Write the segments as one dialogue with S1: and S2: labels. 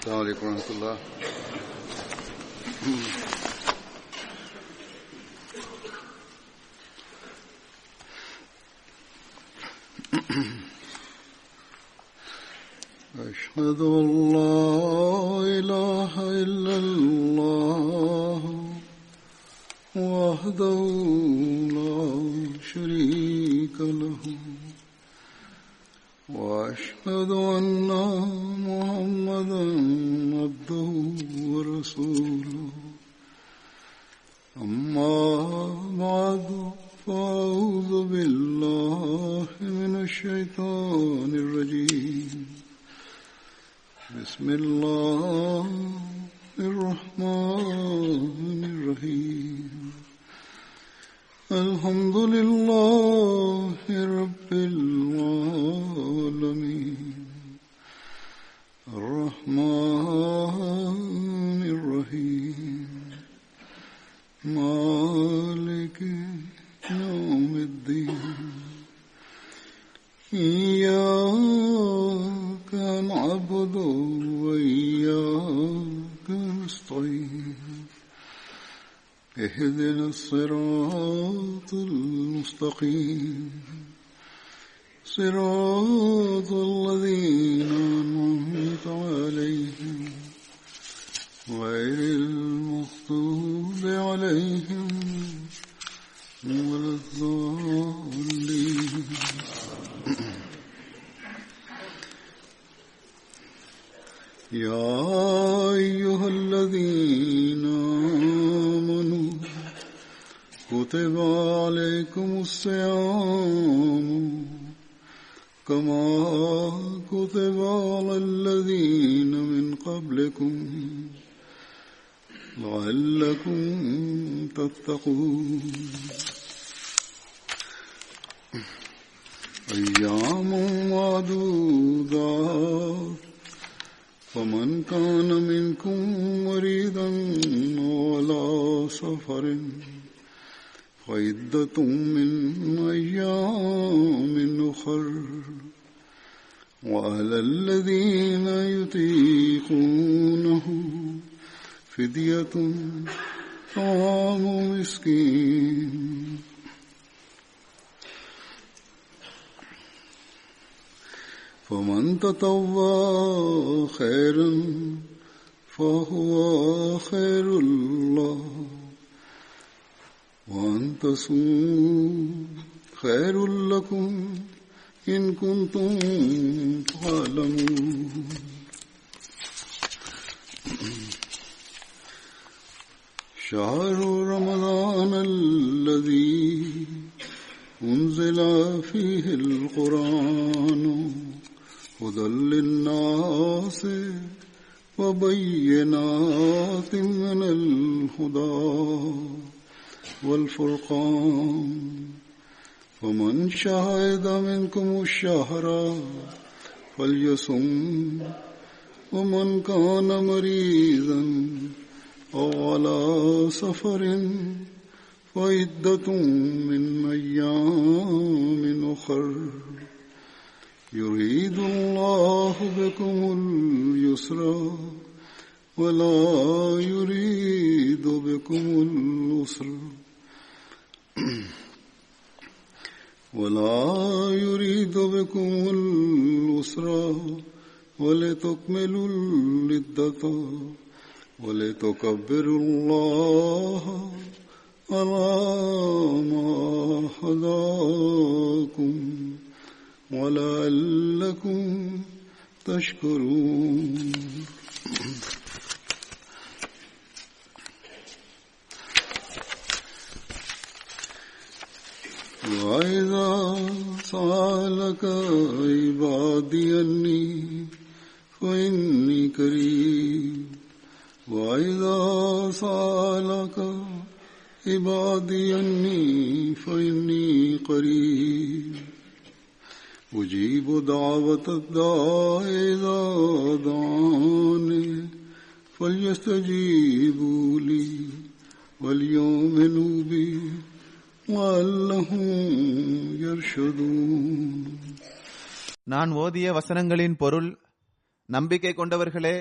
S1: السلام عليكم ورحمة الله. أشهد أن لا إله إلا الله وحده لا شريك له وأشهد أن محمدا عبده ورسوله. أما بعد فأعوذ بالله من الشيطان الرجيم. بسم الله الرحمن الرحيم. الحمد لله رب العالمين الرحمن الرحيم مالك يوم الدين. إياك نعبد وإياك نستعين. اهدنا الصراط المستقيم صراط الذين أنعمت عليهم غير المغضوب عليهم ولا الضالين. يا أيها الذين آمنوا كتب عليكم الصيام كما كتب على الذين من قبلكم لعلكم تتقون. أيام معدودات فمن كان منكم مريضا على سفر فعدة من أيام أخر. وعلى الذين يطيقونه فدية طعام مسكين. فمن تطوع خيرا فهو خير له وأن تصوموا خير لكم إن كنتم تعلمون. شهر رمضان الذي أنزل فيه القرآن هدى للناس وبينات من الهدى والفرقان. فمن شهد منكم الشهر فليصم. ومن كان مريضا أو على سفر فعدة من أيام أخر. يريد الله بكم اليسر ولا يريد بكم العسر ولتكملوا العدة ولتكبروا الله على ما هداكم ولعلكم تشكرون. وإذا سألك عبادي أني فإني قريب. وإذا سألك عبادي أني فإني قريب أجيب دعوة الداع إذا دعاني فليستجيبوا لي وليؤمنوا بي لعلهم يرشدون.
S2: நான் ஓதிய வசனங்களின் பொருள்: நம்பிக்கை கொண்டவர்களே,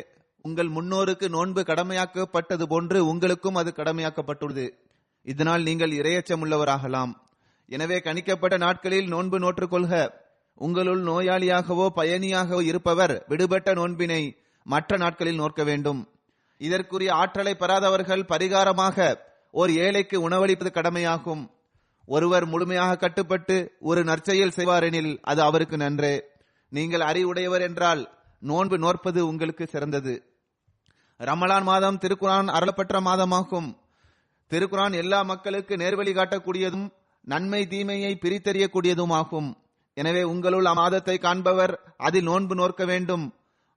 S2: உங்கள் முன்னோருக்கு நோன்பு கடமையாக்கப்பட்டது போன்று உங்களுக்கும் அது கடமையாக்கப்பட்டுள்ளது. இதனால் நீங்கள் இறையச்சம் உள்ளவராகலாம். எனவே கணிக்கப்பட்ட நாட்களில் நோன்பு நோற்றுக்கொள்க. உங்களுள் நோயாளியாகவோ பயணியாகவோ இருப்பவர் விடுபட்ட நோன்பினை மற்ற நாட்களில் நோக்க வேண்டும். இதற்குரிய ஆற்றலை பெறாதவர்கள் பரிகாரமாக ஓர் ஏழைக்கு உணவளிப்பது கடமையாகும். ஒருவர் முழுமையாக கட்டுப்பட்டு ஒரு நற்செயல் செய்வாரெனில் அது அவருக்கு நன்றே. நீங்கள் அறிவுடையவர் என்றால் நோன்பு நோற்பது உங்களுக்கு சிறந்தது. ரமலான் மாதம் திருக்குரான் அருளப்பட்ட மாதமாகும். திருக்குரான் எல்லா மக்களுக்கு நேர்வழி காட்டக்கூடியதும் நன்மை தீமையை பிரித்தறியக்கூடியதும் ஆகும். எனவே உங்களுள் அம்மாதத்தை காண்பவர் அதில் நோன்பு நோக்க வேண்டும்.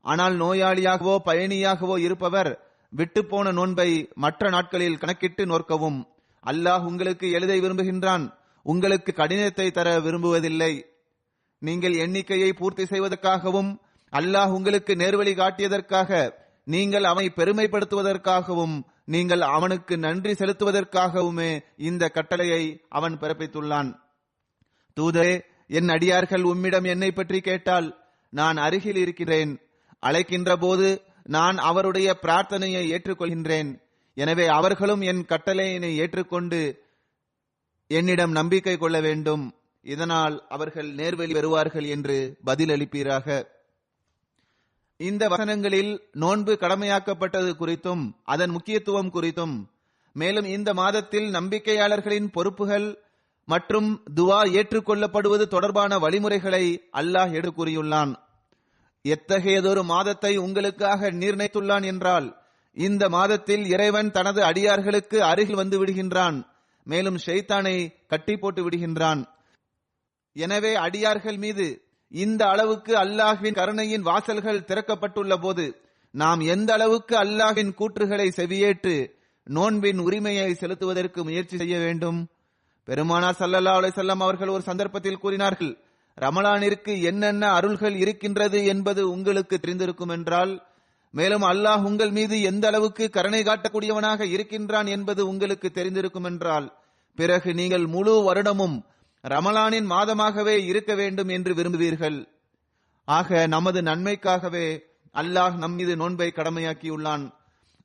S2: ஆனால் நோயாளியாகவோ பயணியாகவோ இருப்பவர் விட்டுப்போன நோன்பை மற்ற நாட்களில் கணக்கிட்டு நோக்கவும். அல்லாஹ் உங்களுக்கு எழுதை விரும்புகின்றான், உங்களுக்கு கடினத்தை தர விரும்புவதில்லை. நீங்கள் எண்ணிக்கையை பூர்த்தி செய்வதற்காகவும் அல்லாஹ் உங்களுக்கு நேர்வழி காட்டியதற்காக நீங்கள் அவனை பெருமைப்படுத்துவதற்காகவும் நீங்கள் அவனுக்கு நன்றி செலுத்துவதற்காகவுமே இந்த கட்டளையை அவன் பிறப்பித்துள்ளான். தூதரே, என் அடியார்கள் உம்மிடம் என்னை பற்றி கேட்டால் நான் அருகில் இருக்கிறேன். அழைக்கின்ற போது நான் அவருடைய பிரார்த்தனையை ஏற்றுக்கொள்கின்றேன். எனவே அவர்களும் என் கட்டளையினை ஏற்றுக்கொண்டு என்னிடம் நம்பிக்கை கொள்ள வேண்டும். இதனால் அவர்கள் நேர்வழி பெறுவார்கள் என்று பதிலளிப்பீராக. இந்த வசனங்களில் நோன்பு கடமையாக்கப்பட்டது குறித்தும் அதன் முக்கியத்துவம் குறித்தும், மேலும் இந்த மாதத்தில் நம்பிக்கையாளர்களின் பொறுப்புகள் மற்றும் துவா ஏற்றுக்கொள்ளப்படுவது தொடர்பான வழிமுறைகளை அல்லாஹ் எடுத்து கூறியுள்ளான். எத்தகையதொரு மாதத்தை உங்களுக்காக நிர்ணயித்துள்ளான் என்றால், இந்த மாதத்தில் இறைவன் தனது அடியார்களுக்கு அருகில் வந்து விடுகின்றான், மேலும் ஷைத்தானை கட்டி போட்டு விடுகின்றான். எனவே அடியார்கள் மீது இந்த அளவுக்கு அல்லாஹ்வின் கருணையின் வாசல்கள் திறக்கப்பட்டுள்ள போது நாம் எந்த அளவுக்கு அல்லாஹ்வின் கூற்றுகளை செவியேற்று நோன்பின் உரிமையை செலுத்துவதற்கு முயற்சி செய்ய வேண்டும். பெருமானார் ஸல்லல்லாஹு அலைஹி வஸல்லம் அவர்கள் ஒரு சந்தர்ப்பத்தில் கூறினார்கள், ரமலானிற்கு என்னென்ன அருள்கள் இருக்கின்றது என்பது உங்களுக்கு தெரிந்திருக்கும் என்றால், மேலும் அல்லாஹ் உங்கள் மீது எந்த அளவுக்கு கருணை காட்டக்கூடியவனாக இருக்கின்றான் என்பது உங்களுக்கு தெரிந்திருக்கும் என்றால், பிறகு நீங்கள் முழு வருடமும் ரமலானின் மாதமாகவே இருக்க வேண்டும் என்று விரும்புவீர்கள். ஆக நமது நன்மைக்காகவே அல்லாஹ் நம் மீது நோன்பை கடமையாக்கியுள்ளான்.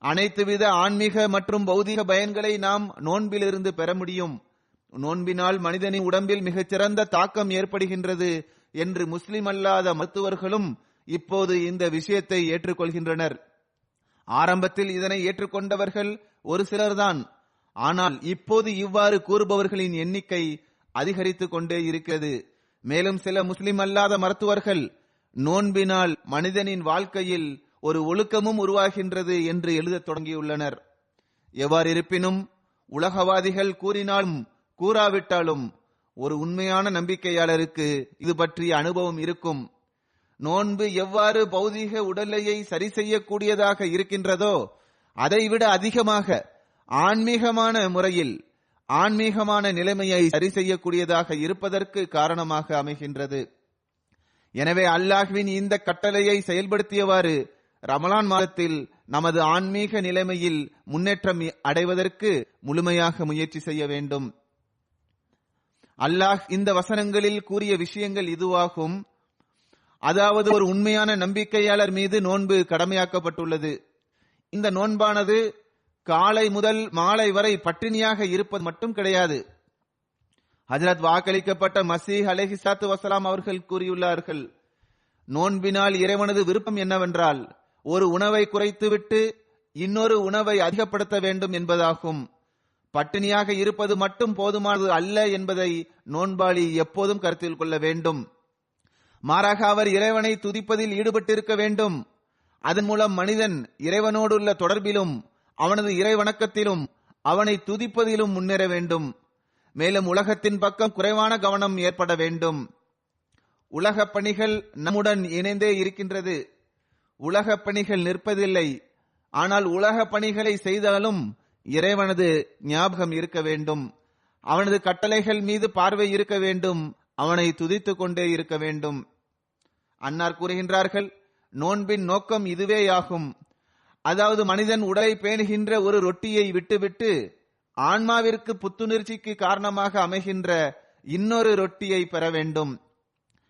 S2: அனைத்து வித ஆன்மீக மற்றும் பௌதிக பயன்களை நாம் நோன்பிலிருந்து பெற முடியும். நோன்பினால் மனிதனின் உடம்பில் மிகச்சிறந்த தாக்கம் ஏற்படுகின்றது என்று முஸ்லிம் அல்லாத மருத்துவர்களும் இப்போது இந்த விஷயத்தை ஏற்றுக்கொள்கின்றனர். ஆரம்பத்தில் இதனை ஏற்றுக்கொண்டவர்கள் ஒரு சிலர்தான். ஆனால் இப்போது இவ்வாறு கூறுபவர்களின் எண்ணிக்கை அதிகரித்துக் கொண்டே இருக்கிறது. மேலும் சில முஸ்லிம் அல்லாத மருத்துவர்கள் நோன்பினால் மனிதனின் வாழ்க்கையில் ஒரு ஒழுக்கமும் உருவாகின்றது என்று எழுதத் தொடங்கியுள்ளனர். எவ்வாறு இருப்பினும் உலகவாதிகள் கூறினாலும் கூறாவிட்டாலும் ஒரு உண்மையான நம்பிக்கையாளருக்கு இது பற்றிய அனுபவம் இருக்கும். நோன்பு எவ்வாறு பௌதீக உடலையை சரி செய்யக்கூடியதாக இருக்கின்றதோ அதைவிட அதிகமாக ஆன்மீகமான முறையில் ஆன்மீகமான நிலைமையை சரி செய்யக்கூடியதாக இருப்பதற்கு காரணமாக அமைகின்றது. எனவே அல்லாஹ்வின் இந்த கட்டளையை செயல்படுத்தியவாறு ரமலான் மாதத்தில் நமது ஆன்மீக நிலைமையில் முன்னேற்றம் அடைவதற்கு முழுமையாக முயற்சி செய்ய வேண்டும். அல்லாஹ் இந்த வசனங்களில் கூறிய விஷயங்கள் இதுவாகும். அதாவது, ஒரு உண்மையான நம்பிக்கையாளர் மீது நோன்பு கடமையாக்கப்பட்டுள்ளது. இந்த நோன்பானது காலை முதல் மாலை வரை பட்டினியாக இருப்பது மட்டும் கிடையாது. ஹஜ்ரத் வாக்களிக்கப்பட்ட மசீஹ் அலைஹிஸ்ஸலாத்து வஸலாம் அவர்கள் கூறியுள்ளார்கள், நோன்பினால் இறைவனது விருப்பம் என்னவென்றால் ஒரு உணவை குறைத்துவிட்டு இன்னொரு உணவை அதிகப்படுத்த வேண்டும் என்பதாகும். பட்டினியாக இருப்பது மட்டும் போதுமானது அல்ல என்பதை நோன்பாளி எப்போதும் கருத்தில் கொள்ள வேண்டும். மாறாக அவர் இறைவனை துதிப்பதில் ஈடுபட்டிருக்க வேண்டும். அதன் மூலம் மனிதன் இறைவனோடுள்ள தொடர்பிலும் அவனது இறை வணக்கத்திலும் அவனை துதிப்பதிலும் முன்னேற வேண்டும். மேலும் உலகத்தின் பக்கம் குறைவான கவனம் ஏற்பட வேண்டும். உலக பணிகள் நம்முடன் இணைந்தே இருக்கின்றது. உலக பணிகள் நிற்பதில்லை. ஆனால் உலக பணிகளை செய்தாலும் இறைவனது ஞாபகம் இருக்க வேண்டும். அவனது கட்டளைகள் மீது பார்வை இருக்க வேண்டும். அவனை துதித்துக் கொண்டே இருக்க வேண்டும். அன்னார் கூறுகின்றார்கள், நோன்பின் நோக்கம் இதுவேயாகும். அதாவது மனிதன் உடலை பேணுகின்ற ஒரு ரொட்டியை விட்டுவிட்டு ஆன்மாவிற்கு புத்துணர்ச்சிக்கு காரணமாக அமைகின்ற இன்னொரு ரொட்டியை பெற வேண்டும்.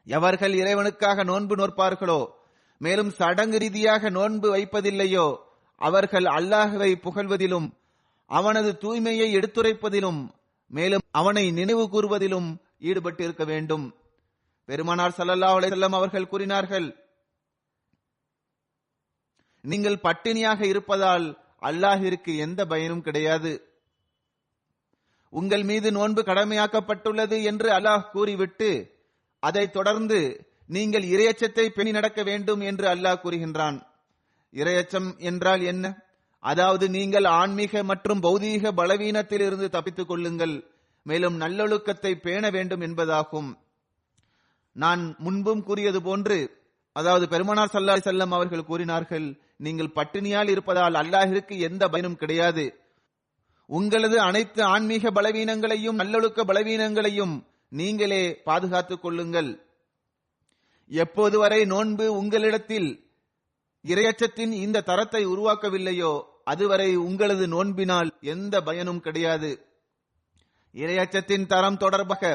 S2: எவர்கள் இறைவனுக்காக நோன்பு நோற்பார்களோ மேலும் சடங்கு ரீதியாக நோன்பு வைப்பதில்லையோ அவர்கள் அல்லாஹ்வை புகழ்வதிலும் அவனது தூய்மையை எடுத்துரைப்பதிலும் மேலும் அவனை நினைவு கூறுவதிலும் ஈடுபட்டு இருக்க வேண்டும். பெருமானார் ஸல்லல்லாஹு அலைஹி வஸல்லம் அவர்கள் கூறினார்கள், நீங்கள் பட்டினியாக இருப்பதால் அல்லாஹ்விற்கு எந்த பயனும் கிடையாது. உங்கள் மீது நோன்பு கடமையாக்கப்பட்டுள்ளது என்று அல்லாஹ் கூறிவிட்டு அதை தொடர்ந்து நீங்கள் இறையச்சத்தை பேணி நடக்க வேண்டும் என்று அல்லாஹ் கூறுகின்றான். இறையச்சம் என்றால் என்ன? அதாவது நீங்கள் ஆன்மீக மற்றும் பௌதீக பலவீனத்தில் இருந்து தப்பித்துக் கொள்ளுங்கள், மேலும் நல்லொழுக்கத்தை பேண வேண்டும் என்பதாகும். நான் முன்பும் கூறியது போன்று, அதாவது பெருமானார் ஸல்லல்லாஹு அலைஹி வஸல்லம் அவர்கள் கூறினார்கள், நீங்கள் பட்டினியால் இருப்பதால் அல்லாஹ்விற்கு எந்த பயனும் கிடையாது. உங்களது அனைத்து ஆன்மீக பலவீனங்களையும் நல்லொழுக்க பலவீனங்களையும் நீங்களே பாதுகாத்துக் கொள்ளுங்கள். எப்போது வரை நோன்பு உங்களிடத்தில் இறையச்சத்தின் இந்த தரத்தை உருவாக்கவில்லையோ அதுவரை உங்களது நோன்பினால் எந்த பயனும் கிடையாது. இறையச்சத்தின் தரம் தொடர்பாக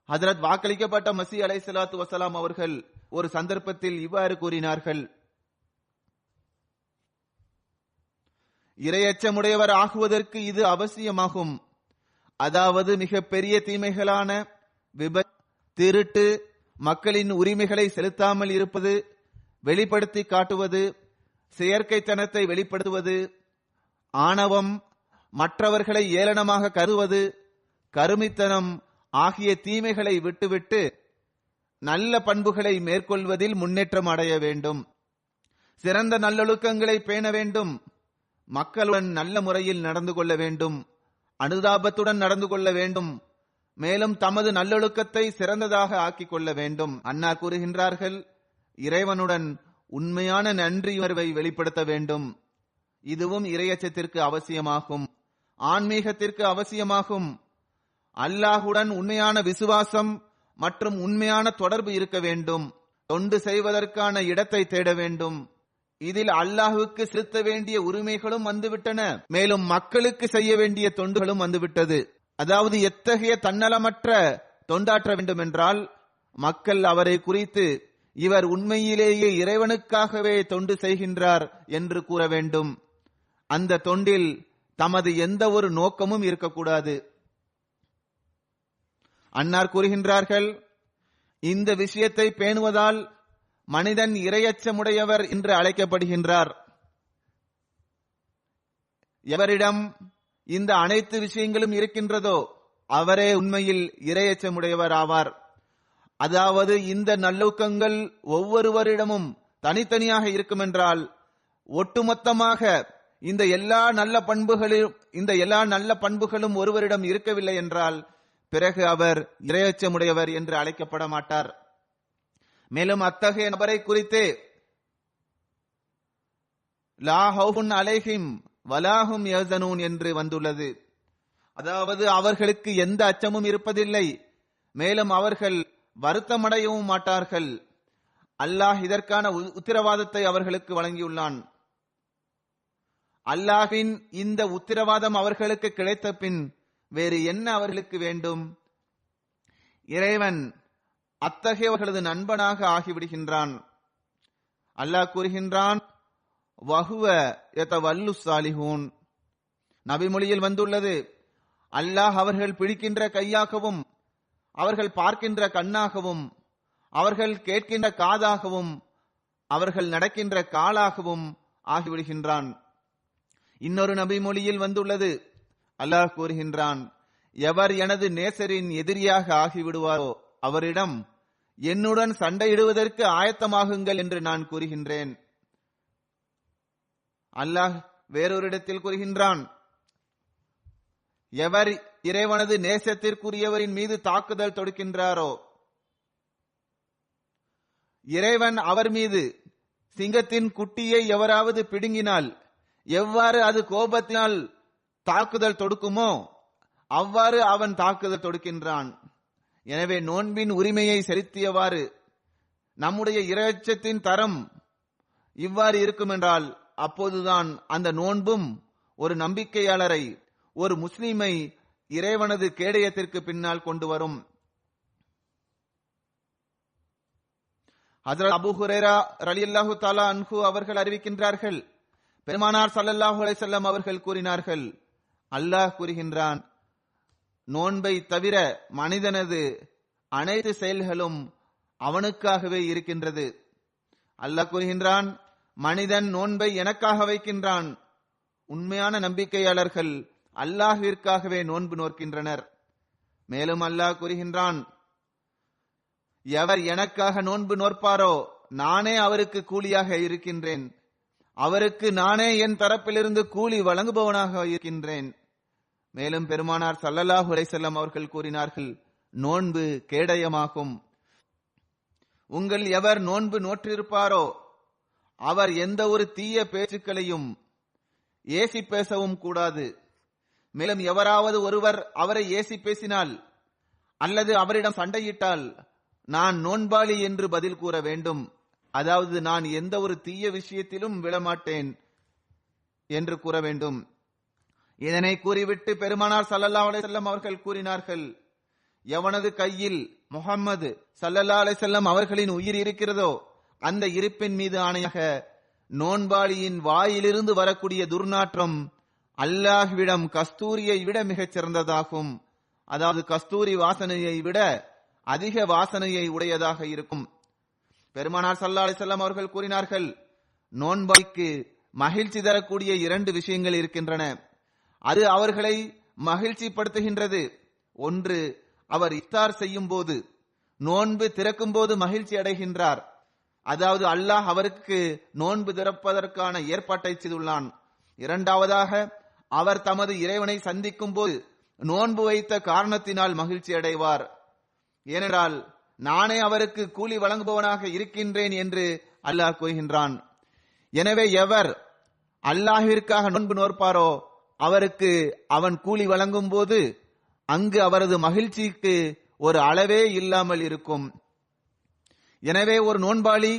S2: ஹஜ்ரத் வாக்களிக்கப்பட்ட மஸீஹ் அலைஹிஸ்ஸலாத்து வஸலாம் அவர்கள் ஒரு சந்தர்ப்பத்தில் இவ்வாறு கூறினார்கள், இறையச்சமுடையவர் ஆகுவதற்கு இது அவசியமாகும். அதாவது மிக பெரிய தீமைகளான விபத்து, திருட்டு, மக்களின் உரிமைகளை செலுத்தாமல் இருப்பது, வெளிப்படுத்தி காட்டுவது, செயற்கைத்தனத்தை வெளிப்படுத்துவது, ஆணவம், மற்றவர்களை ஏளனமாக கருவது, கருமித்தனம் ஆகிய தீமைகளை விட்டுவிட்டு நல்ல பண்புகளை மேற்கொள்வதில் முன்னேற்றம் அடைய வேண்டும். சிறந்த நல்லொழுக்கங்களை பேண வேண்டும். மக்களுடன் நல்ல முறையில் நடந்து கொள்ள வேண்டும். அனுதாபத்துடன் நடந்து கொள்ள வேண்டும். மேலும் தமது நல்லொழுக்கத்தை சிறந்ததாக ஆக்கிக் கொள்ள வேண்டும். அன்னார் கூறுகின்றார்கள், இறைவனுடன் உண்மையான நன்றியுணர்வை வெளிப்படுத்த வேண்டும். இதுவும் இறையச்சத்திற்கு அவசியமாகும், ஆன்மீகத்திற்கு அவசியமாகும். அல்லாஹுடன் உண்மையான விசுவாசம் மற்றும் உண்மையான தொடர்பு இருக்க வேண்டும். தொண்டு செய்வதற்கான இடத்தை தேட வேண்டும். இதில் அல்லாஹுக்கு செலுத்த வேண்டிய உரிமைகளும் வந்துவிட்டன, மேலும் மக்களுக்கு செய்ய வேண்டிய தொண்டுகளும் வந்துவிட்டது. அதாவது எத்தகைய தன்னலமற்ற தொண்டாற்ற வேண்டும் என்றால், மக்கள் அவரை குறித்து இவர் உண்மையிலேயே இறைவனுக்காகவே தொண்டு செய்கின்றார் என்று கூற வேண்டும். அந்த தொண்டில் தமது எந்த ஒரு நோக்கமும் இருக்கக்கூடாது. அன்னார் கூறுகின்றார்கள், இந்த விஷயத்தை பேணுவதால் மனிதன் இறையச்சமுடையவர் என்று அழைக்கப்படுகின்றார். எவரிடம் இந்த அனைத்து விஷயங்களும் இருக்கின்றதோ அவரே உண்மையில் இறையச்சமுடையவர் ஆவார். அதாவது இந்த நல்லொழுக்கங்கள் ஒவ்வொருவரிடமும் தனித்தனியாக இருக்குமென்றால், ஒட்டுமொத்தமாக இந்த எல்லா நல்ல பண்புகளும் ஒருவரிடம் இருக்கவில்லை என்றால் பிறகு அவர் இறையச்சமுடையவர் என்று அழைக்கப்பட மாட்டார். மேலும் அத்தகைய நபரை குறித்து லா ஹவுஃபுன் அலைஹிம் வலாஹும் யஹ்சனூன் என்று வந்துள்ளது. அதாவது அவர்களுக்கு எந்த அச்சமும் இருப்பதில்லை, மேலும் அவர்கள் வருத்தமடையவும் மாட்டார்கள். அல்லாஹ் இதற்கான உத்தரவாதத்தை அவர்களுக்கு வழங்கியுள்ளான். அல்லாஹ்வின் இந்த உத்தரவாதம் அவர்களுக்கு கிடைத்த பின் வேறு என்ன அவர்களுக்கு வேண்டும்? இறைவன் அத்தகையவர்களது நண்பனாக ஆகிவிடுகின்றான். அல்லாஹ் கூறுகின்றான், வஹுவ யதவல்லு ஸாலிஹூன். நபிமொழியில் வந்துள்ளது, அல்லாஹ் அவர்கள் பிடிக்கின்ற கையாகவும், அவர்கள் பார்க்கின்ற கண்ணாகவும், அவர்கள் கேட்கின்ற காதாகவும், அவர்கள் நடக்கின்ற காலாகவும் ஆகிவிடுகின்றான். இன்னொரு நபிமொழியில் வந்துள்ளது, அல்லாஹ் கூறுகின்றான், எவர் எனது நேசரின் எதிரியாக ஆகிவிடுவாரோ அவரிடம் என்னுடன் சண்டையிடுவதற்கு ஆயத்தமாகுங்கள் என்று நான் கூறுகின்றேன். அல்லாஹ் வேறொரு இடத்தில் கூறுகின்றான், எவர் இறைவனது நேசத்திற்குரியவரின் மீது தாக்குதல் தொடுக்கின்றாரோ, இறைவன் அவர் மீது சிங்கத்தின் குட்டியை எவராவது பிடுங்கினால் எவ்வாறு அது கோபத்தினால் தாக்குதல் தொடுக்குமோ அவ்வாறு அவன் தாக்குதல் தொடுக்கின்றான். எனவே நோன்பின் உரிமையை செலுத்தியவாறு நம்முடைய இறையச்சத்தின் தரம் இவ்வாறு இருக்கும் என்றால் அப்போதுதான் அந்த நோன்பும் ஒரு நம்பிக்கையாளரை, ஒரு முஸ்லிமை இறைவனது கேடயத்திற்கு பின்னால் கொண்டு வரும். ஹஜ்ரத் அபூ ஹுரைரா ரலியல்லாஹு தஆலா அன்ஹு அவர்கள் அறிவிக்கின்றார்கள், பெருமானார் ஸல்லல்லாஹு அலைஹி வஸல்லம் அவர்கள் கூறினார்கள், அல்லாஹ் கூறுகின்றான், நோன்பை தவிர மனிதனது அனைத்து செயல்களும் அவனுக்காகவே இருக்கின்றது. அல்லாஹ் கூறுகின்றான், மனிதன் நோன்பை எனக்காக வைக்கின்றான். உண்மையான நம்பிக்கையாளர்கள் அல்லாஹ்விற்காகவே நோன்பு நோக்கின்றனர். மேலும் அல்லாஹ் கூறுகின்றான், எவர் எனக்காக நோன்பு நோற்பாரோ நானே அவருக்கு கூலியாக இருக்கின்றேன், அவருக்கு நானே என் தரப்பிலிருந்து கூலி வழங்குபவனாக இருக்கின்றேன். மேலும் பெருமானார் ஸல்லல்லாஹு அலைஹி வஸல்லம் அவர்கள் கூறினார்கள், நோன்பு கேடயமாகும். உங்கள் எவர் நோன்பு நோற்றிருப்பாரோ அவர் எந்த ஒரு தீய பேச்சுக்களையும் ஏசி பேசவும் கூடாது. மேலும் எவராவது ஒருவர் அவரை ஏசி பேசினால் அல்லது அவரிடம் சண்டையிட்டால் நான் நோன்பாளி என்று பதில் கூற வேண்டும். அதாவது நான் எந்த ஒரு தீய விஷயத்திலும் விழமாட்டேன் என்று கூற வேண்டும். இதனை கூறிவிட்டு பெருமானார் ஸல்லல்லாஹு அலைஹி வஸல்லம் அவர்கள் கூறினார்கள், எவனது கையில் முஹம்மது ஸல்லல்லாஹு அலைஹி வஸல்லம் அவர்களின் உயிர் இருக்கிறதோ அந்த இருப்பின் மீது ஆணையாக நோன்பாளியின் வாயிலிருந்து வரக்கூடிய துர்நாற்றம் அல்லாஹ்விடம் கஸ்தூரியை விட மிகச் சிறந்ததாகும். அதாவது கஸ்தூரி வாசனையை விட அதிக வாசனையை உடையதாக இருக்கும். பெருமானார் ஸல்லல்லாஹு அலைஹி வஸல்லம் அவர்கள் கூறினார்கள், நோன்பாளிக்கு மகிழ்ச்சி தரக்கூடிய 2 விஷயங்கள் இருக்கின்றன. அது அவர்களை மகிழ்ச்சிப்படுத்துகின்றது. ஒன்று, அவர் இஃப்தார் செய்யும் போது, நோன்பு திறக்கும் போது மகிழ்ச்சி அடைகின்றார். அதாவது அல்லாஹ் அவருக்கு நோன்பு திறப்பதற்கான ஏற்பாட்டை செய்துள்ளான். இரண்டாவதாக, அவர் தமது இறைவனை சந்திக்கும் போது நோன்பு வைத்த காரணத்தினால் மகிழ்ச்சி அடைவார். ஏனென்றால் நானே அவருக்கு கூலி வழங்குபவனாக இருக்கின்றேன் என்று அல்லாஹ் கூறுகின்றான். எனவே எவர் அல்லாஹ்விற்காக நோன்பு நோற்பாரோ அவருக்கு அவன் கூலி வழங்கும் போது அங்கு அவரது மகிழ்ச்சிக்கு ஒரு அளவே இல்லாமல் இருக்கும். எனவே ஒரு நோன்பாளி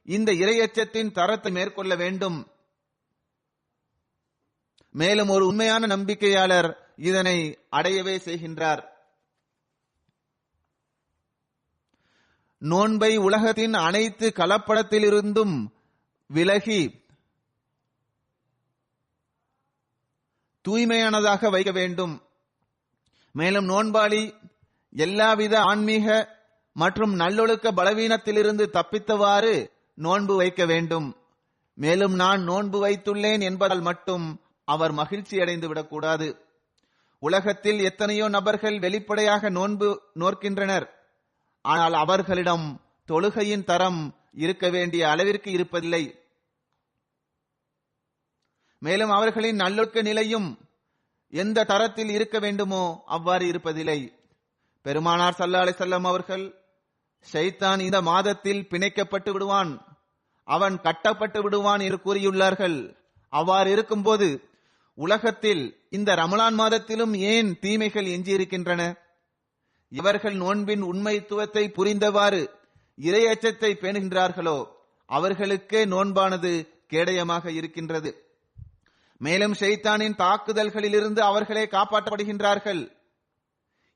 S2: இந்த இறையச்சத்தின் தரத்தை மேற்கொள்ள வேண்டும். மேலும் ஒரு உண்மையான நம்பிக்கையாளர் இதனை அடையவே செய்கின்றார். நோன்பை உலகத்தின் அனைத்து கலப்படத்திலிருந்தும் விலகி தூய்மையானதாக வைக்க வேண்டும். மேலும் நோன்பாளி எல்லாவித ஆன்மீக மற்றும் நல்லொழுக்க பலவீனத்திலிருந்து தப்பித்தவாறு நோன்பு வைக்க வேண்டும். மேலும் நான் நோன்பு வைத்துள்ளேன் என்பதால் மட்டும் அவர் மகிழ்ச்சி அடைந்து விடக்கூடாது. உலகத்தில் எத்தனையோ நபர்கள் வெளிப்படையாக நோன்பு நோக்கின்றனர். ஆனால் அவர்களிடம் தொழுகையின் தரம் இருக்க வேண்டிய அளவிற்கு இருப்பதில்லை. மேலும் அவர்களின் நல்லொழுக்க நிலையும் எந்த தரத்தில் இருக்க வேண்டுமோ அவ்வாறு இருப்பதில்லை. பெருமானார் ஸல்லல்லாஹு அலைஹி வஸல்லம் அவர்கள், ஷைத்தான் இந்த மாதத்தில் பிணைக்கப்பட்டு விடுவான், அவன் கட்டப்பட்டு விடுவான் என்று கூறியுள்ளார்கள். அவ்வாறு இருக்கும்போது உலகத்தில் இந்த ரமலான் மாதத்திலும் ஏன் தீமைகள் எஞ்சியிருக்கின்றன? இவர்கள் நோன்பின் உண்மைத்துவத்தை புரிந்தவாறு இறை அச்சத்தை பேணுகின்றார்களோ அவர்களுக்கே நோன்பானது கேடயமாக இருக்கின்றது. மேலும் ஷைத்தானின் தாக்குதல்களிலிருந்து அவர்களே காப்பாற்றப்படுகின்றார்கள்.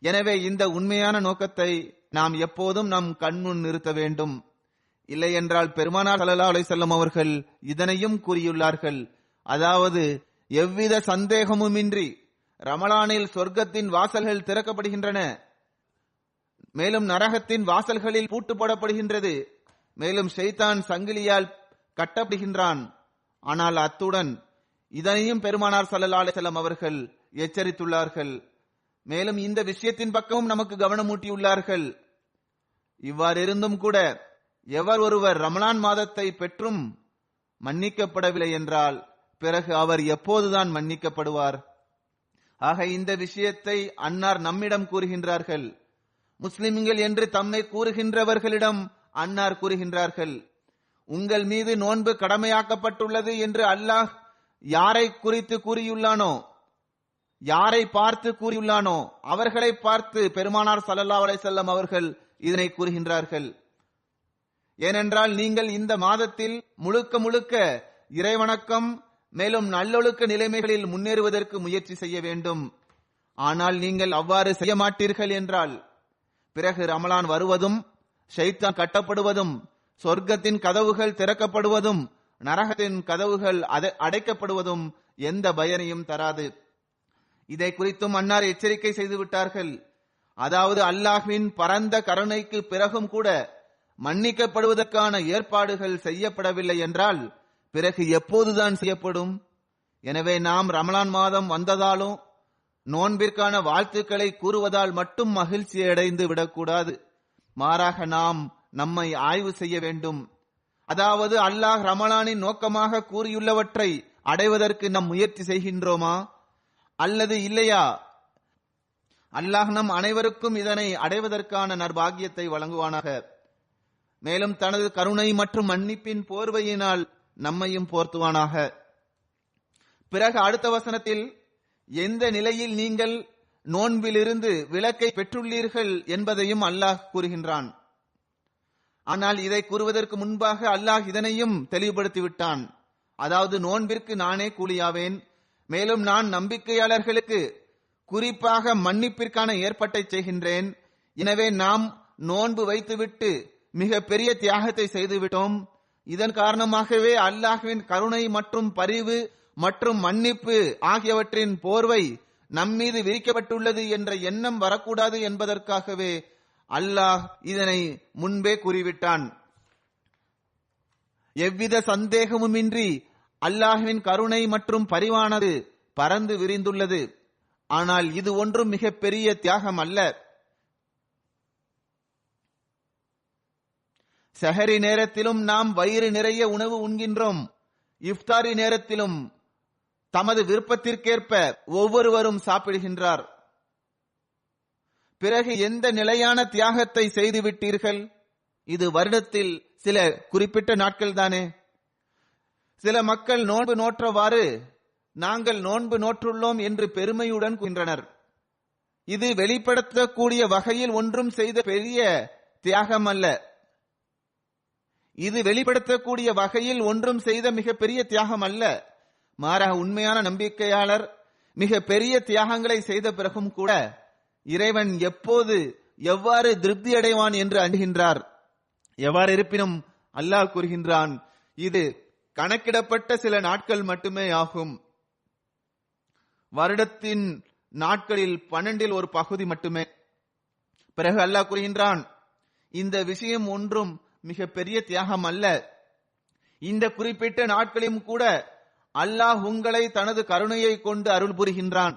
S2: எனவே இந்த உண்மையான நோக்கத்தை நாம் எப்போதும் நம் கண்முன் நிறுத்த வேண்டும். இல்லை என்றால் பெருமானார் ஸல்லல்லாஹு அலைஹி வஸல்லம் அவர்கள் இதனையும் கூறியுள்ளார்கள். அதாவது எவ்வித சந்தேகமுமின்றி ரமலானில் சொர்க்கத்தின் வாசல்கள் திறக்கப்படுகின்றன, மேலும் நரகத்தின் வாசல்களில் பூட்டு போடப்படுகின்றது, மேலும் ஷைத்தான் சங்கிலியால் கட்டப்படுகின்றான். ஆனால் அத்துடன் இதனையும் பெருமானார் ஸல்லல்லாஹு அலைஹி வஸல்லம் அவர்கள் எச்சரித்துள்ளார்கள். மேலும் இந்த விஷயத்தின் பக்கமும் நமக்கு கவனமூட்டியுள்ளார்கள். இவ்வாறு இருந்தும் கூட எவர் ஒருவர் ரமலான் மாதத்தை பெற்றும் மன்னிக்கப்படவில்லை என்றால் பிறகு அவர் எப்போதுதான் மன்னிக்கப்படுவார்? ஆக இந்த விஷயத்தை அன்னார் நம்மிடம் கூறுகின்றார்கள். முஸ்லிம்கள் என்று தம்மை கூறுகின்றவர்களிடம் அன்னார் கூறுகின்றார்கள், உங்கள் மீது நோன்பு கடமையாக்கப்பட்டுள்ளது என்று அல்லாஹ் யாரை குறித்து கூறியுள்ளானோ, யாரை பார்த்து கூறியுள்ளானோ அவர்களை பார்த்து பெருமானார் ஸல்லல்லாஹு அலைஹி வஸல்லம் அவர்கள் இதனை கூறுகின்றார்கள். ஏனென்றால் நீங்கள் இந்த மாதத்தில் முழுக்க முழுக்க இறைவணக்கம் மேலும் நல்லொழுக்க நிலைமைகளில் முன்னேறுவதற்கு முயற்சி செய்ய வேண்டும். ஆனால் நீங்கள் அவ்வாறு செய்ய மாட்டீர்கள் என்றால் பிறகு ரமலான் வருவதும் ஷைத்தான் கட்டப்படுவதும் சொர்க்கத்தின் கதவுகள் திறக்கப்படுவதும் நரகத்தின் கதவுகள் அடைக்கப்படுவதும் எந்த பயனையும் தராது. இதை குறித்தும் அன்னார் எச்சரிக்கை செய்து விட்டார்கள். அதாவது அல்லாஹ்வின் பரந்த கருணைக்கு பிறகும் கூட மன்னிக்கப்படுவதற்கான ஏற்பாடுகள் செய்யப்படவில்லை என்றால் பிறகு எப்போதுதான் செய்யப்படும்? எனவே நாம் ரமலான் மாதம் வந்ததாலும் நோன்பிற்கான வாழ்த்துக்களை கூறுவதால் மட்டும் மகிழ்ச்சி அடைந்து விடக்கூடாது. மாறாக நாம் நம்மை ஆய்வு செய்ய வேண்டும். அதாவது அல்லாஹ் ரமலானின் நோக்கமாக கூறியுள்ளவற்றை அடைவதற்கு நாம் முயற்சி செய்கின்றோமா அல்லது இல்லையா? அல்லாஹ் நம் அனைவருக்கும் இதனை அடைவதற்கான நற்பாகியத்தை வழங்குவானாக. மேலும் தனது கருணை மற்றும் மன்னிப்பின் போர்வையினால் நம்மையும் போர்த்துவானாக. பிறகு அடுத்த வசனத்தில் எந்த நிலையில் நீங்கள் நோன்பிலிருந்து விலக்கை பெற்றுள்ளீர்கள் என்பதையும் அல்லாஹ் கூறுகின்றான். ஆனால் இதை கூறுவதற்கு முன்பாக அல்லாஹ் இதனையும் தெளிவுபடுத்திவிட்டான். அதாவது நோன்பிற்கு நானே கூலியாவேன், மேலும் நான் நம்பிக்கையாளர்களுக்கு குறிப்பாக மன்னிப்பிற்கான ஏற்பாட்டை செய்கின்றேன். எனவே நாம் நோன்பு வைத்துவிட்டு மிக பெரிய தியாகத்தை செய்துவிட்டோம். இதன் காரணமாகவே அல்லாஹ்வின் கருணை மற்றும் பரிவு மற்றும் மன்னிப்பு ஆகியவற்றின் போர்வை நம்மீது விரிக்கப்பட்டுள்ளது என்ற எண்ணம் வரக்கூடாது என்பதற்காகவே அல்லாஹ் இதனை முன்பே கூறிவிட்டான். எவ்வித சந்தேகமுமின்றி அல்லாஹ்வின் கருணை மற்றும் பரிவானது பரந்து விரிந்துள்ளது. ஆனால் இது ஒன்றும் மிக பெரிய தியாகம் அல்ல. சஹரி நேரத்திலும் நாம் வயிறு நிறைய உணவு உண்கின்றோம். இஃப்தாரி நேரத்திலும் தமது விருப்பத்திற்கேற்ப ஒவ்வொருவரும் சாப்பிடுகின்றார். பிறகு எந்த நிலையான தியாகத்தை செய்து விட்டீர்கள்? இது வருடத்தில் சில குறிப்பிட்ட நாட்கள் தானே. சில மக்கள் நோன்பு நோற்றவாறு நாங்கள் நோன்பு நோற்றுள்ளோம் என்று பெருமையுடன் கூறினர். இது வெளிப்படுத்தக்கூடிய வகையில் ஒன்றும் செய்த பெரிய தியாகம் அல்ல. இது வெளிப்படுத்தக்கூடிய வகையில் ஒன்றும் செய்த மிக பெரிய தியாகம் அல்ல. மாறாக உண்மையான நம்பிக்கையாளர் மிக பெரிய தியாகங்களை செய்த பிறகும் கூட இறைவன் எப்போது எவ்வாறு திருப்தி அடைவான் என்று அஞ்சுகின்றார். எவ்வாறு இருப்பினும் அல்லாஹ் கூறுகின்றான், இது கணக்கிடப்பட்ட சில நாட்கள் மட்டுமே ஆகும். வருடத்தின் நாட்களில் 12 ஒரு பகுதி மட்டுமே. பிறகு அல்லாஹ் கூறுகின்றான், இந்த விஷயம் ஒன்றும் மிக பெரிய தியாகம் அல்ல. இந்த குறிப்பிட்ட நாட்களிலும் கூட அல்லாஹ் உங்களை தனது கருணையை கொண்டு அருள் புரிகின்றான்.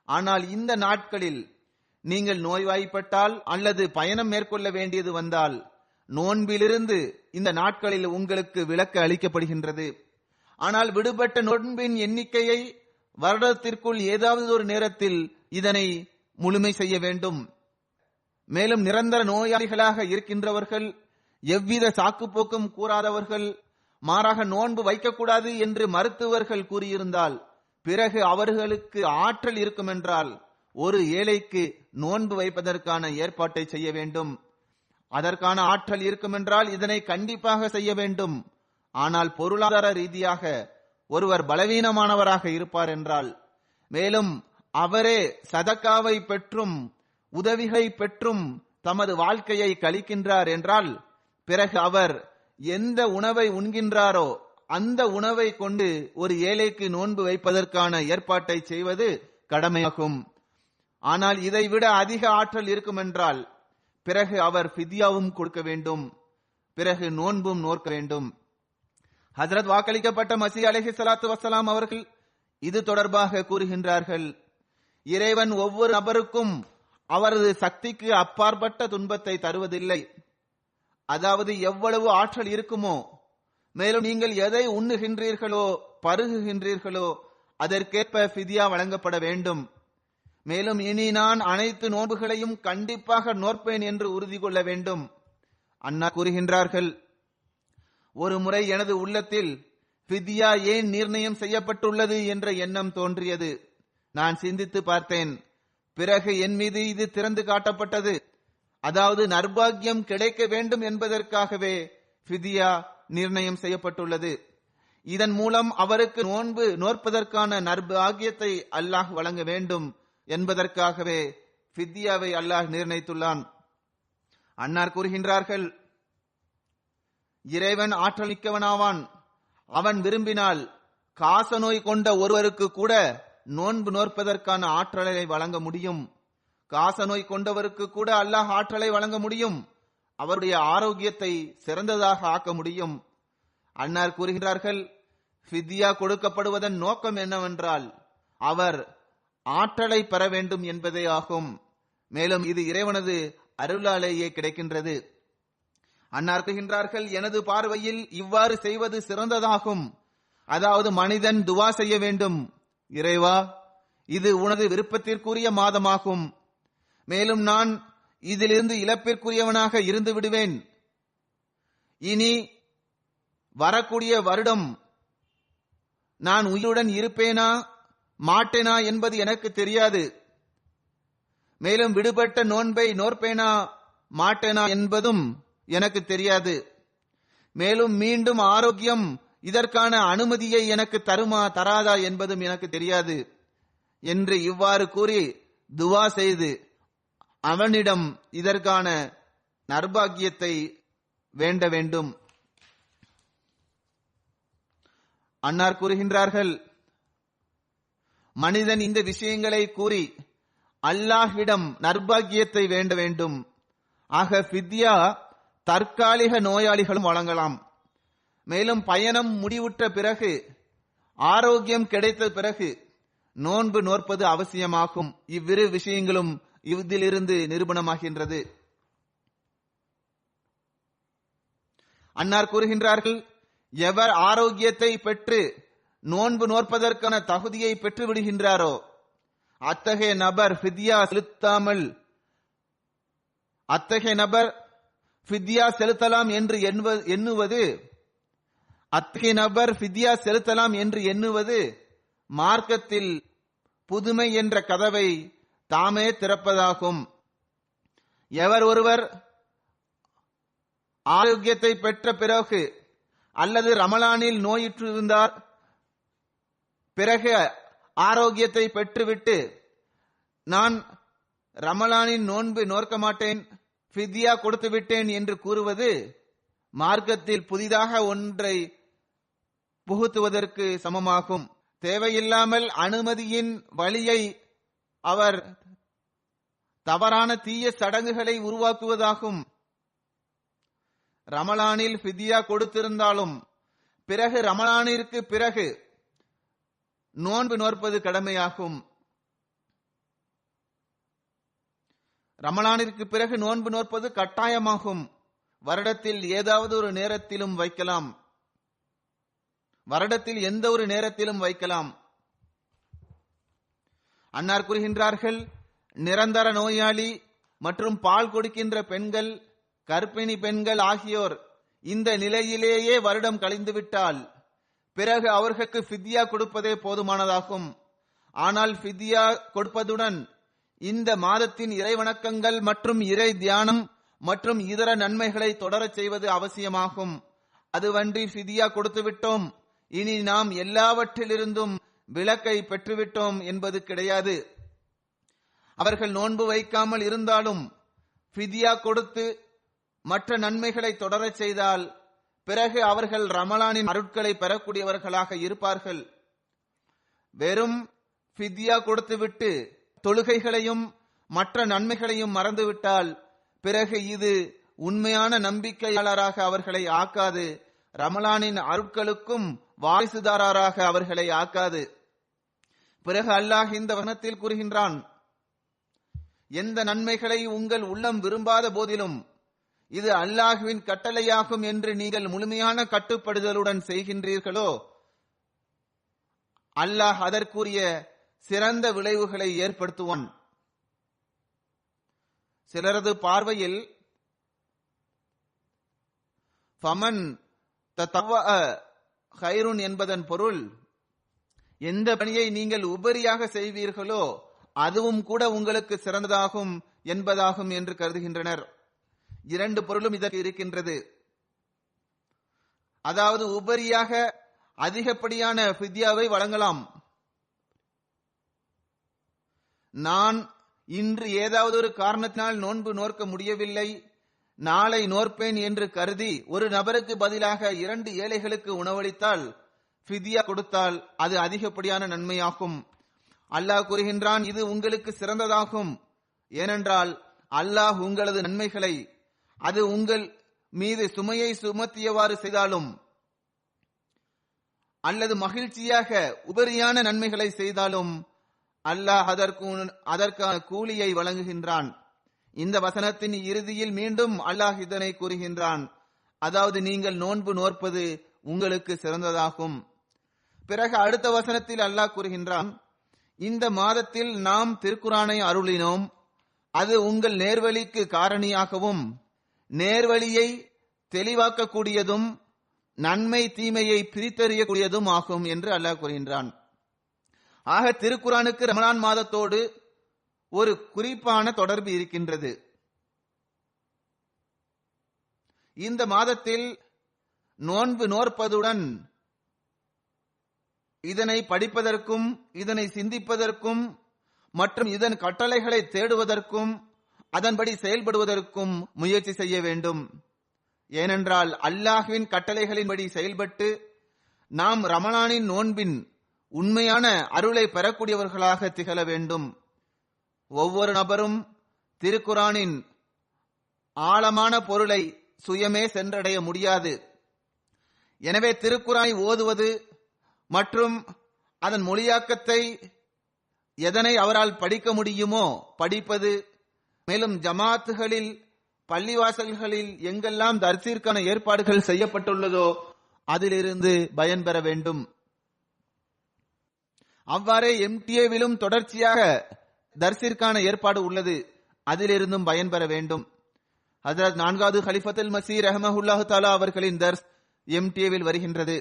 S2: ஆனால் இந்த நாட்களில் நீங்கள் நோய்வாய்ப்பட்டால் அல்லது பயணம் மேற்கொள்ள வேண்டியது வந்தால் நோன்பிலிருந்து இந்த நாட்களில் உங்களுக்கு விலக்கு அளிக்கப்படுகின்றது. ஆனால் விடுபட்ட நோன்பின் எண்ணிக்கையை வருடத்திற்குள் ஏதாவது ஒரு நேரத்தில் இதனை முழுமை செய்ய வேண்டும். மேலும் நிரந்தர நோயாளிகளாக இருக்கின்றவர்கள், எவ்வித சாக்குப்போக்கும் கூறாதவர்கள், மாறாக நோன்பு வைக்கக்கூடாது என்று மருத்துவர்கள் கூறியிருந்தால் பிறகு அவர்களுக்கு ஆற்றல் இருக்கும் என்றால் ஒரு ஏழைக்கு நோன்பு வைப்பதற்கான ஏற்பாட்டை செய்ய வேண்டும். அதற்கான ஆற்றல் இருக்கும் என்றால் இதனை கண்டிப்பாக செய்ய வேண்டும். ஆனால் பொருளாதார ரீதியாக ஒருவர் பலவீனமானவராக இருப்பார் என்றால், மேலும் அவரே சதக்காவை பெற்றும் உதவிகளை பெற்றும் தமது வாழ்க்கையை கழிக்கின்றார் என்றால் பிறகு அவர் எந்த உணவை உண்கின்றாரோ அந்த உணவை கொண்டு ஒரு ஏழைக்கு நோன்பு வைப்பதற்கான ஏற்பாட்டை செய்வது கடமையாகும். ஆனால் இதைவிட அதிக ஆற்றல் இருக்கும் என்றால் பிறகு அவர் ஃபித்யாவும் கொடுக்க வேண்டும், பிறகு நோன்பும் நோக்க வேண்டும். ஹஜ்ரத் வாக்களிக்கப்பட்ட மசீஹ் அலைஹிஸ்ஸலாத்து வஸ்ஸலாம் அவர்கள் இது தொடர்பாக கூறுகின்றார்கள், இறைவன் ஒவ்வொரு நபருக்கும் அவரது சக்திக்கு அப்பாற்பட்ட துன்பத்தை தருவதில்லை. அதாவது எவ்வளவு ஆற்றல் இருக்குமோ, மேலும் நீங்கள் எதை உண்ணுகின்றீர்களோ பருகுகின்றீர்களோ அதற்கேற்ப ஃபித்யா வழங்கப்பட வேண்டும். மேலும் இனி நான் அனைத்து நோன்புகளையும் கண்டிப்பாக நோற்பேன் என்று உறுதி கொள்ள வேண்டும். அன்னார் கூறுகின்றார்கள், ஒரு முறை எனது உள்ளத்தில் ஃபித்யா ஏன் நிர்ணயம் செய்யப்பட்டுள்ளது என்ற எண்ணம் தோன்றியது. நான் சிந்தித்து பார்த்தேன். பிறகு என் மீது இது திறந்து காட்டப்பட்டது. அதாவது நற்பாக்கியம் கிடைக்க வேண்டும் என்பதற்காகவே ஃபித்யா நிர்ணயம் செய்யப்பட்டுள்ளது. இதன் மூலம் அவருக்கு நோன்பு நோற்பதற்கான நற்பாக்கியத்தை அல்லாஹ் வழங்க வேண்டும் என்பதற்காகவே ஃபித்யாவை அல்லாஹ் நிர்ணயித்துள்ளான். அன்னார் கூறுகின்றார்கள், இறைவன் ஆற்றல் மிக்கவனாவான். அவன் விரும்பினால் காசநோய் கொண்ட ஒருவருக்கு கூட நோன்பு நோற்பதற்கான ஆற்றலை வழங்க முடியும். காசநோய் கொண்டவருக்கு கூட அல்லாஹ் ஆற்றலை வழங்க முடியும். அவருடைய ஆரோக்கியத்தை சிறந்ததாக ஆக்க முடியும். அன்னார் கூறுகிறார்கள், ஃபித்யா கொடுக்கப்படுவதன் நோக்கம் என்னவென்றால் அவர் ஆற்றலை பெற வேண்டும் என்பதே ஆகும். மேலும் இது இறைவனது அருளாலேயே கிடைக்கின்றது. அன்னார் கூறுகின்றார்கள், எனது பார்வையில் இவ்வாறு செய்வது சிறந்ததாகும். அதாவது மனிதன் துவா செய்ய வேண்டும், இறைவா இது உனது விருப்பத்திற்குரிய மாதமாகும், மேலும் நான் இதிலிருந்து இழப்பிற்குரியவனாக இருந்து விடுவேன். இனி வரக்கூடிய வருடம் நான் உயிருடன் இருப்பேனா மாட்டேனா என்பது எனக்கு தெரியாது. மேலும் விடுபட்ட நோன்பை நோற்பேனா மாட்டேனா என்பதும் எனக்கு தெரியாது. மேலும் மீண்டும் ஆரோக்கியம் இதற்கான அனுமதியை எனக்கு தருமா தராதா என்பதும் எனக்கு தெரியாது என்று இவ்வாறு கூறி துவா செய்து அவனிடம் இதற்கான நற்பாக்கியத்தை வேண்ட வேண்டும். அன்னார் கூறுகின்றார்கள், மனிதன் இந்த விஷயங்களை கூறி அல்லாஹ்விடம் நற்பாக்கியத்தை வேண்ட வேண்டும். ஆக ஃபித்யா தற்காலிக நோயாளிகளும் வழங்கலாம். மேலும் பயணம் முடிவுற்ற பிறகு ஆரோக்கியம் கிடைத்த பிறகு நோன்பு நோற்பது அவசியமாகும். இவ்விரு விஷயங்களும் இதிலிருந்து நிரூபணமாகின்றது. அன்னார் கூறுகின்றார்கள், எவர் ஆரோக்கியத்தை பெற்று நோன்பு நோற்பதற்கான தகுதியை பெற்று விடுகின்றாரோ அத்தகைய நபர் ஃபித்யா செலுத்தலாம் என்று எண்ணுவது மார்க்கத்தில் புதுமை என்ற கதவை தாமே திறப்பதாகும். எவர் ஒருவர் ஆரோக்கியத்தை பெற்ற பிறகு அல்லது ரமலானில் நோயுற்றிருந்தார், பிறகு ஆரோக்கியத்தை பெற்றுவிட்டு நான் ரமலானின் நோன்பு நோக்க மாட்டேன், ஃபித்யா கொடுத்து விட்டேன் என்று கூறுவது மார்க்கத்தில் புதிதாக ஒன்றை புகுத்துவதற்கு சமமாகும். தேவையில்லாமல் அனுமதியின் வழியை அவர் தவறான தீய சடங்குகளை உருவாக்குவதாகும். ரமலானில் ஃபித்யா கொடுத்திருந்தாலும் பிறகு ரமலானிற்கு பிறகு நோன்பு நோற்பது கடமையாகும். ரமலானிற்கு பிறகு நோன்பு நோற்பது கட்டாயமாகும். வருடத்தில் ஏதாவது ஒரு நேரத்திலும் வைக்கலாம், வருடத்தில் எந்த ஒரு நேரத்திலும் வைக்கலாம். அன்னார் கூறுகின்றார்கள், நிரந்தர நோயாளி மற்றும் பால் கொடுக்கின்ற பெண்கள், கர்ப்பிணி பெண்கள் ஆகியோர் இந்த நிலையிலேயே வருடம் கழிந்துவிட்டால் பிறகு அவர்களுக்கு ஃபித்யா கொடுப்பதே போதுமானதாகும். ஆனால் ஃபித்யா கொடுப்பதுடன் இந்த மாதத்தின் இறை வணக்கங்கள் மற்றும் இறை தியானம் மற்றும் இதர நன்மைகளை தொடரச் செய்வது அவசியமாகும். அதுவன்றி ஃபித்யா கொடுத்து விட்டோம், இனி நாம் எல்லாவற்றிலிருந்தும் விலக்கை பெற்றுவிட்டோம் என்பது கிடையாது. அவர்கள் நோன்பு வைக்காமல் இருந்தாலும் ஃபித்யா கொடுத்து மற்ற நன்மைகளை தொடரச் செய்தால் பிறகு அவர்கள் ரமலானின் அருட்களை பெறக்கூடியவர்களாக இருப்பார்கள். வெறும் ஃபித்யா கொடுத்துவிட்டு தொழுகைகளையும் மற்ற நன்மைகளையும் மறந்துவிட்டால் பிறகு இது உண்மையான நம்பிக்கையாளராக அவர்களை ஆக்காது, ரமலானின் அருட்களுக்கும் வாரிசுதாரராக அவர்களை ஆக்காது. பிறகு அல்லாஹ் இந்த வசனத்தில் கூறுகின்றான், எந்த நன்மைகளை உங்கள் உள்ளம் விரும்பாத போதிலும் இது அல்லாஹ்வின் கட்டளையாகும் என்று நீங்கள் முழுமையான கட்டுப்படுதலுடன் செய்கின்றீர்களோ அல்லாஹ் அதற்குரிய சிறந்த விளைவுகளை ஏற்படுத்துவான். சிலரது பார்வையில் ஃபமன் தத்தவ்வஅ கைருன் என்பதன் பொருள் எந்த பணியை நீங்கள் உபரியாக செய்வீர்களோ அதுவும் கூட உங்களுக்கு சிறந்ததாகும் என்பதாகும் என்று கருதுகின்றனர். இரண்டு பொருளும் இதற்கு இருக்கின்றது. அதாவது உபரியாக அதிகப்படியான ஃபித்யாவை வழங்கலாம். நான் இன்று ஏதாவது ஒரு காரணத்தினால் நோன்பு நோக்க முடியவில்லை, நாளை நோற்பேன் என்று கருதி ஒரு நபருக்கு பதிலாக 2 ஏழைகளுக்கு உணவளித்தால், ஃபிதியா கொடுத்தால் அது அதிகப்படியான நன்மையாகும். அல்லாஹ் கூறுகின்றான், இது உங்களுக்கு சிறந்ததாகும். ஏனென்றால் அல்லாஹ் உங்களது நன்மைகளை அது உங்கள் மீது சுமையை சுமத்தியவாறு செய்தாலும் அல்லது மகிழ்ச்சியாக உபரியான நன்மைகளை செய்தாலும் அல்லாஹ் அதற்கான கூலியை வழங்குகின்றான். இந்த வசனத்தின் இறுதியில் மீண்டும் அல்லாஹ் இதனை கூறுகின்றான், அதாவது நீங்கள் நோன்பு நோற்பது உங்களுக்கு சிறந்ததாகும். பிறகு அடுத்த வசனத்தில் அல்லாஹ் கூறுகின்றான், இந்த மாதத்தில் நாம் திருக்குரானை அருளினோம். அது உங்கள் நேர்வழிக்கு காரணியாகவும் நேர்வழியை தெளிவாக்கக்கூடியதும் நன்மை தீமையை பிரித்தறியக்கூடியதும் ஆகும் என்று அல்லாஹ் கூறுகின்றான். ஆக திருக்குரானுக்கு ரமலான் மாதத்தோடு ஒரு குறிப்பான தொடர்பு இருக்கின்றது. இந்த மாதத்தில் நோன்பு நோற்பதுடன் இதனை படிப்பதற்கும் இதனை சிந்திப்பதற்கும் மற்றும் இதன் கட்டளைகளை தேடுவதற்கும் அதன்படி செயல்படுவதற்கும் முயற்சி செய்ய வேண்டும். ஏனென்றால் அல்லாஹ்வின் கட்டளைகளின்படி செயல்பட்டு நாம் ரமலானின் நோன்பின் உண்மையான அருளை பெறக்கூடியவர்களாக திகழ வேண்டும். ஒவ்வொரு நபரும் திருக்குரானின் ஆழமான பொருளை சுயமே சென்றடைய முடியாது. எனவே திருக்குரானை ஓதுவது மற்றும் அதன் மொழியாக்கத்தை எதனை அவரால் படிக்க முடியுமோ படிப்பது, மேலும் ஜமாத்துகளில் பள்ளிவாசல்களில் எங்கெல்லாம் தர்சீற்கான ஏற்பாடுகள் செய்யப்பட்டுள்ளதோ அதிலிருந்து பயன்பெற வேண்டும். அவ்வாறே MTA-விலும் தொடர்ச்சியாக தர்சிற்கான ஏற்பாடு உள்ளது, அதிலிருந்தும் பயன்பெற வேண்டும். ஹஜ்ரத் 4வது கலிஃபத்துல் மஸீஹ் ரஹ்மஹுல்லாஹு தஆலா அவர்களின் தர்ஸ் MTA-வில் வருகின்றது.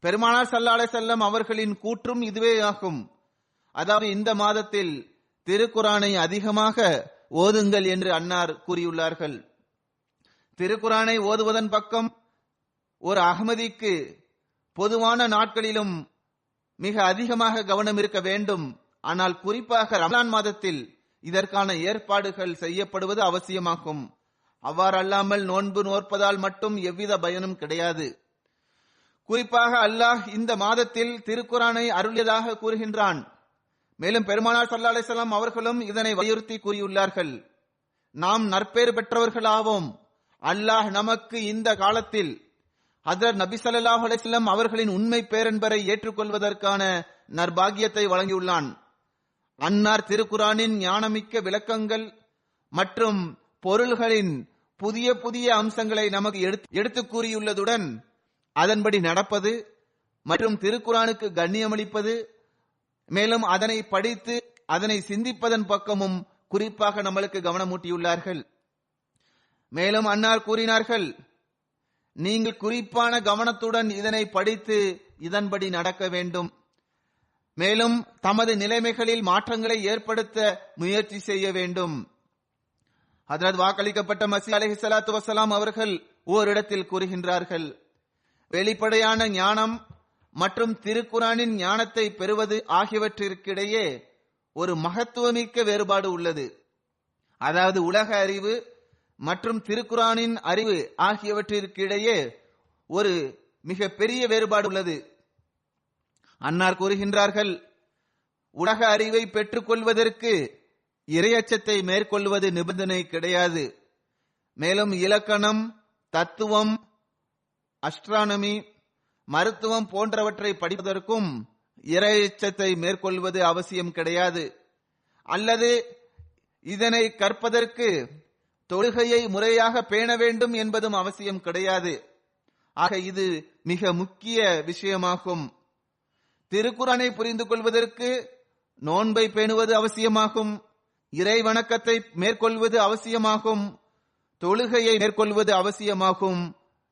S2: பெருமானார் ஸல்லல்லாஹு அலைஹி வஸல்லம் அவர்களின் கூற்றும் இதுவே ஆகும். அதாவது இந்த மாதத்தில் திருக்குரானை அதிகமாக ஓதுங்கள் என்று அன்னார் கூறியுள்ளார்கள். திருக்குரானை ஓதுவதன் பக்கம் ஒரு அஹ்மதிக்கு பொதுவான நாட்களிலும் மிக அதிகமாக கவனம் இருக்க வேண்டும். ஆனால் குறிப்பாக ரமலான் மாதத்தில் இதற்கான ஏற்பாடுகள் செய்யப்படுவது அவசியமாகும். அவ்வாறு அல்லாமல் நோன்பு நோற்பதால் மட்டும் எவ்வித பயனும் கிடையாது. குறிப்பாக அல்லாஹ் இந்த மாதத்தில் திருக்குரானை அருளியதாக கூறுகின்றான். மேலும் பெருமானார் ஸல்லல்லாஹு அலைஹி வஸல்லம் அவர்களும் இதனை வலியுறுத்தி கூறியுள்ளார்கள். நாம் நற்பேறு பெற்றவர்களாவோம். அல்லாஹ் நமக்கு இந்த காலத்தில் ஹஜ்ரத் நபி ஸல்லல்லாஹு அலைஹி வஸல்லம் அவர்களின் உண்மை பேரன்பரை ஏற்றுக்கொள்வதற்கான நற்பாகியத்தை வழங்கியுள்ளான். அன்னார் திருக்குரானின் ஞானமிக்க விளக்கங்கள் மற்றும் பொருள்களின் புதிய புதிய அம்சங்களை நமக்கு எடுத்து கூறியுள்ளதுடன் அதன்படி நடப்பது மற்றும் திருக்குரானுக்கு கண்ணியமளிப்பது, மேலும் அதனை படித்து அதனை சிந்திப்பதன் பக்கமும் குறிப்பாக நம்மளுக்கு கவனமூட்டியுள்ளார்கள். மேலும் அன்னார் கூறினார்கள், நீங்கள் குறிப்பான கவனத்துடன் இதனை படித்து இதன்படி நடக்க வேண்டும். மேலும் தமது நிலைமைகளில் மாற்றங்களை ஏற்படுத்த முயற்சி செய்ய வேண்டும். ஹஜ்ரத் வாக்களிக்கப்பட்ட மஸீஹ் அலைஹிஸ்ஸலாத்து வஸ்ஸலாம் அவர்கள் ஓரிடத்தில் கூறுகின்றார்கள், வெளிப்படையான ஞானம் மற்றும் திருக்குரானின் ஞானத்தை பெறுவது ஆகியவற்றிற்கிடையே ஒரு மகத்துவமிக்க வேறுபாடு உள்ளது. அதாவது உலக அறிவு மற்றும் திருக்குரானின் அறிவு ஆகியவற்றிற்கிடையே ஒரு மிக பெரிய வேறுபாடு உள்ளது. அன்னார் கூறுகின்றார்கள், உலக அறிவை பெற்றுக் கொள்வதற்கு இறையச்சத்தை மேற்கொள்வது நிபந்தனை கிடையாது. மேலும் இலக்கணம், தத்துவம், அஸ்ட்ரானமி, மருத்துவம் போன்றவற்றை படிப்பதற்கும் இறையச்சத்தை மேற்கொள்வது அவசியம் கிடையாது. அல்லது இதனை கற்பதற்கு தொழுகையை முறையாக பேண வேண்டும் என்பதும் அவசியம் கிடையாது. ஆக இது மிக முக்கிய விஷயமாகும். திருக்குரானை புரிந்து கொள்வதற்கு நோன்பை பேணுவது அவசியமாகும், இறை வணக்கத்தை மேற்கொள்வது அவசியமாகும், தொழுகையை மேற்கொள்வது அவசியமாகும்,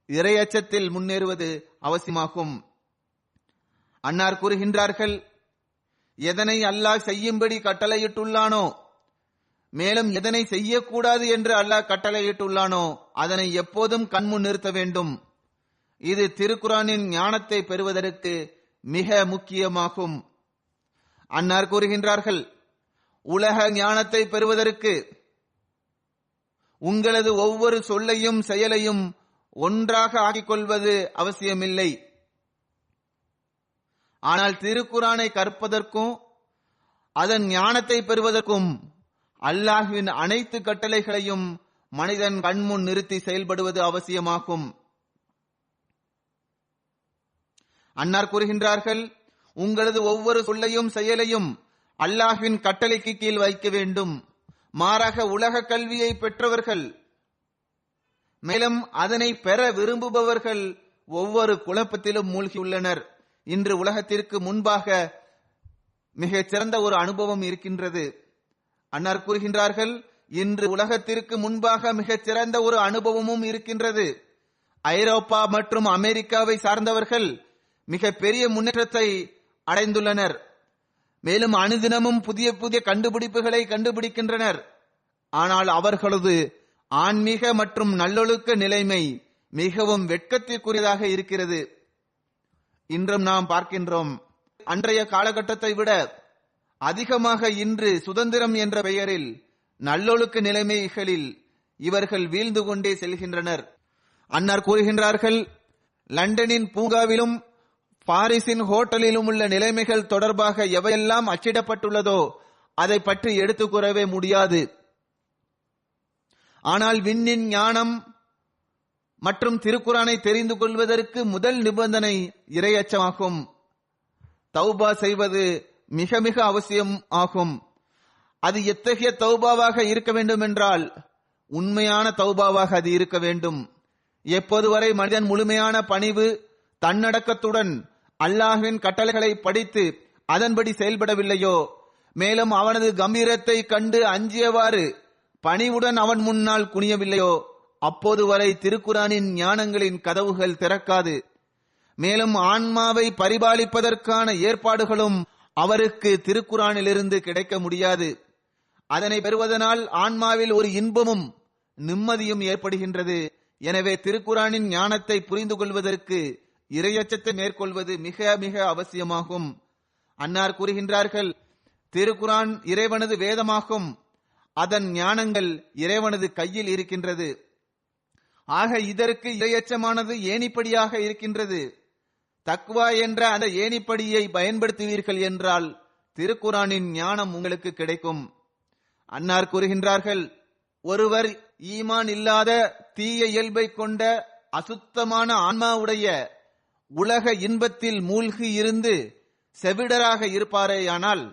S2: இறையச்சத்தில் முன்னேறுவது அவசியமாகும். அன்னார் கூறுகின்றார்கள், எதனை அல்லாஹ் செய்யும்படி கட்டளையிட்டுள்ளானோ, மேலும் எதனை செய்யக்கூடாது என்று அல்லாஹ் கட்டளையிட்டுள்ளானோ அதனை எப்போதும் கண்முன் நிறுத்த வேண்டும். இது திருக்குரானின் ஞானத்தை பெறுவதற்கு மிக முக்கியமாகும். அன்னார் கூறுகின்றார்கள், உலக ஞானத்தை பெறுவதற்கு உங்களது ஒவ்வொரு சொல்லையும் செயலையும் ஒன்றாக ஆக்கிக் கொள்வது அவசியமில்லை. ஆனால் திருக்குரானை கற்பதற்கும் அதன் ஞானத்தை பெறுவதற்கும் அல்லாஹ்வின் அனைத்து கட்டளைகளையும் மனிதன் கண்முன் நிறுத்தி செயல்படுவது அவசியமாகும். அன்னார் கூறுகின்றார்கள், உங்களது ஒவ்வொரு சொல்லையும் செயலையும் அல்லாஹ்வின் கட்டளைக்கு கீழ் வைக்க வேண்டும். மாறாக உலக கல்வியை பெற்றவர்கள் மேலும் அதனை பெற விரும்புபவர்கள் ஒவ்வொரு குழப்பத்திலும் மூழ்கியுள்ளனர். இன்று உலகத்திற்கு முன்பாக மிகச் சிறந்த ஒரு அனுபவம் இருக்கின்றது. அன்னார் கூறுகின்றார்கள், இன்று உலகத்திற்கு முன்பாக மிகச் சிறந்த ஒரு அனுபவமும் இருக்கின்றது. ஐரோப்பா மற்றும் அமெரிக்காவை சார்ந்தவர்கள் மிக பெரிய முன்னேற்றத்தை அடைந்துள்ளனர். மேலும் அனுதினமும் புதிய புதிய கண்டுபிடிப்புகளை கண்டுபிடிக்கின்றனர். ஆனால் அவர்களது ஆன்மீக மற்றும் நல்லொழுக்க நிலைமை மிகவும் வெட்கத்திற்குரியதாக இருக்கிறது. இன்றும் நாம் பார்க்கின்றோம், அன்றைய காலகட்டத்தை விட அதிகமாக இன்று சுதந்திரம் என்ற பெயரில் நல்லொழுக்க நிலைமைகளில் இவர்கள் வீழ்ந்து கொண்டே செல்கின்றனர். அன்னார் கூறுகின்றார்கள், லண்டனின் பூங்காவிலும் பாரிஸின் ஹோட்டலிலும் உள்ள நிலைமைகள் தொடர்பாக எவையெல்லாம் அச்சிடப்பட்டுள்ளதோ அதை பற்றி எடுத்துக் கூறவே முடியாது. ஆனால் விண்ணின் ஞானம் மற்றும் திருக்குரானை தெரிந்து கொள்வதற்கு முதல் நிபந்தனை இறையச்சமாகும். தௌபா செய்வது மிக மிக அவசியம் ஆகும். அது எத்தகைய தௌபாவாக இருக்க வேண்டும் என்றால் உண்மையான தௌபாவாக அது இருக்க வேண்டும். எப்போது வரை மனிதன் முழுமையான பணிவு தன்னடக்கத்துடன் அல்லாஹ்வின் கட்டளைகளை படித்து அதன்படி செயல்படவில்லையோ, மேலும் அவனது கம்பீரத்தை கண்டு அஞ்சியவாறு பணிவுடன் அவன் முன்னால் குனியவில்லையோ, அப்போது வரை திருக்குரானின் ஞானங்களின் கதவுகள் திறக்காது. மேலும் ஆன்மாவை பரிபாலிப்பதற்கான ஏற்பாடுகளும் அவருக்கு திருக்குரானிலிருந்து கிடைக்க முடியாது. அதனை பெறுவதனால் ஆன்மாவில் ஒரு இன்பமும் நிம்மதியும் ஏற்படுகின்றது. எனவே திருக்குரானின் ஞானத்தை புரிந்து கொள்வதற்கு இறையச்சத்தை மேற்கொள்வது மிக மிக அவசியமாகும். அன்னார் கூறுகின்றார்கள், திருக்குரான் இறைவனது வேதமாகும். அதன் ஞானங்கள் இறைவனது கையில் இருக்கின்றது. ஆக இதற்கு இறையச்சமானது ஏணிப்படியாக இருக்கின்றது. தக்வா என்ற அந்த ஏணிப்படியை பயன்படுத்துவீர்கள் என்றால் திருக்குரானின் ஞானம் உங்களுக்கு கிடைக்கும். அன்னார் கூறுகின்றார்கள், ஒருவர் ஈமான் இல்லாத தீய இயல்பை கொண்ட அசுத்தமான ஆன்மாவுடைய உலக இன்பத்தில் மூழ்கி இருந்து செவிடராக இருப்பாரேயானால்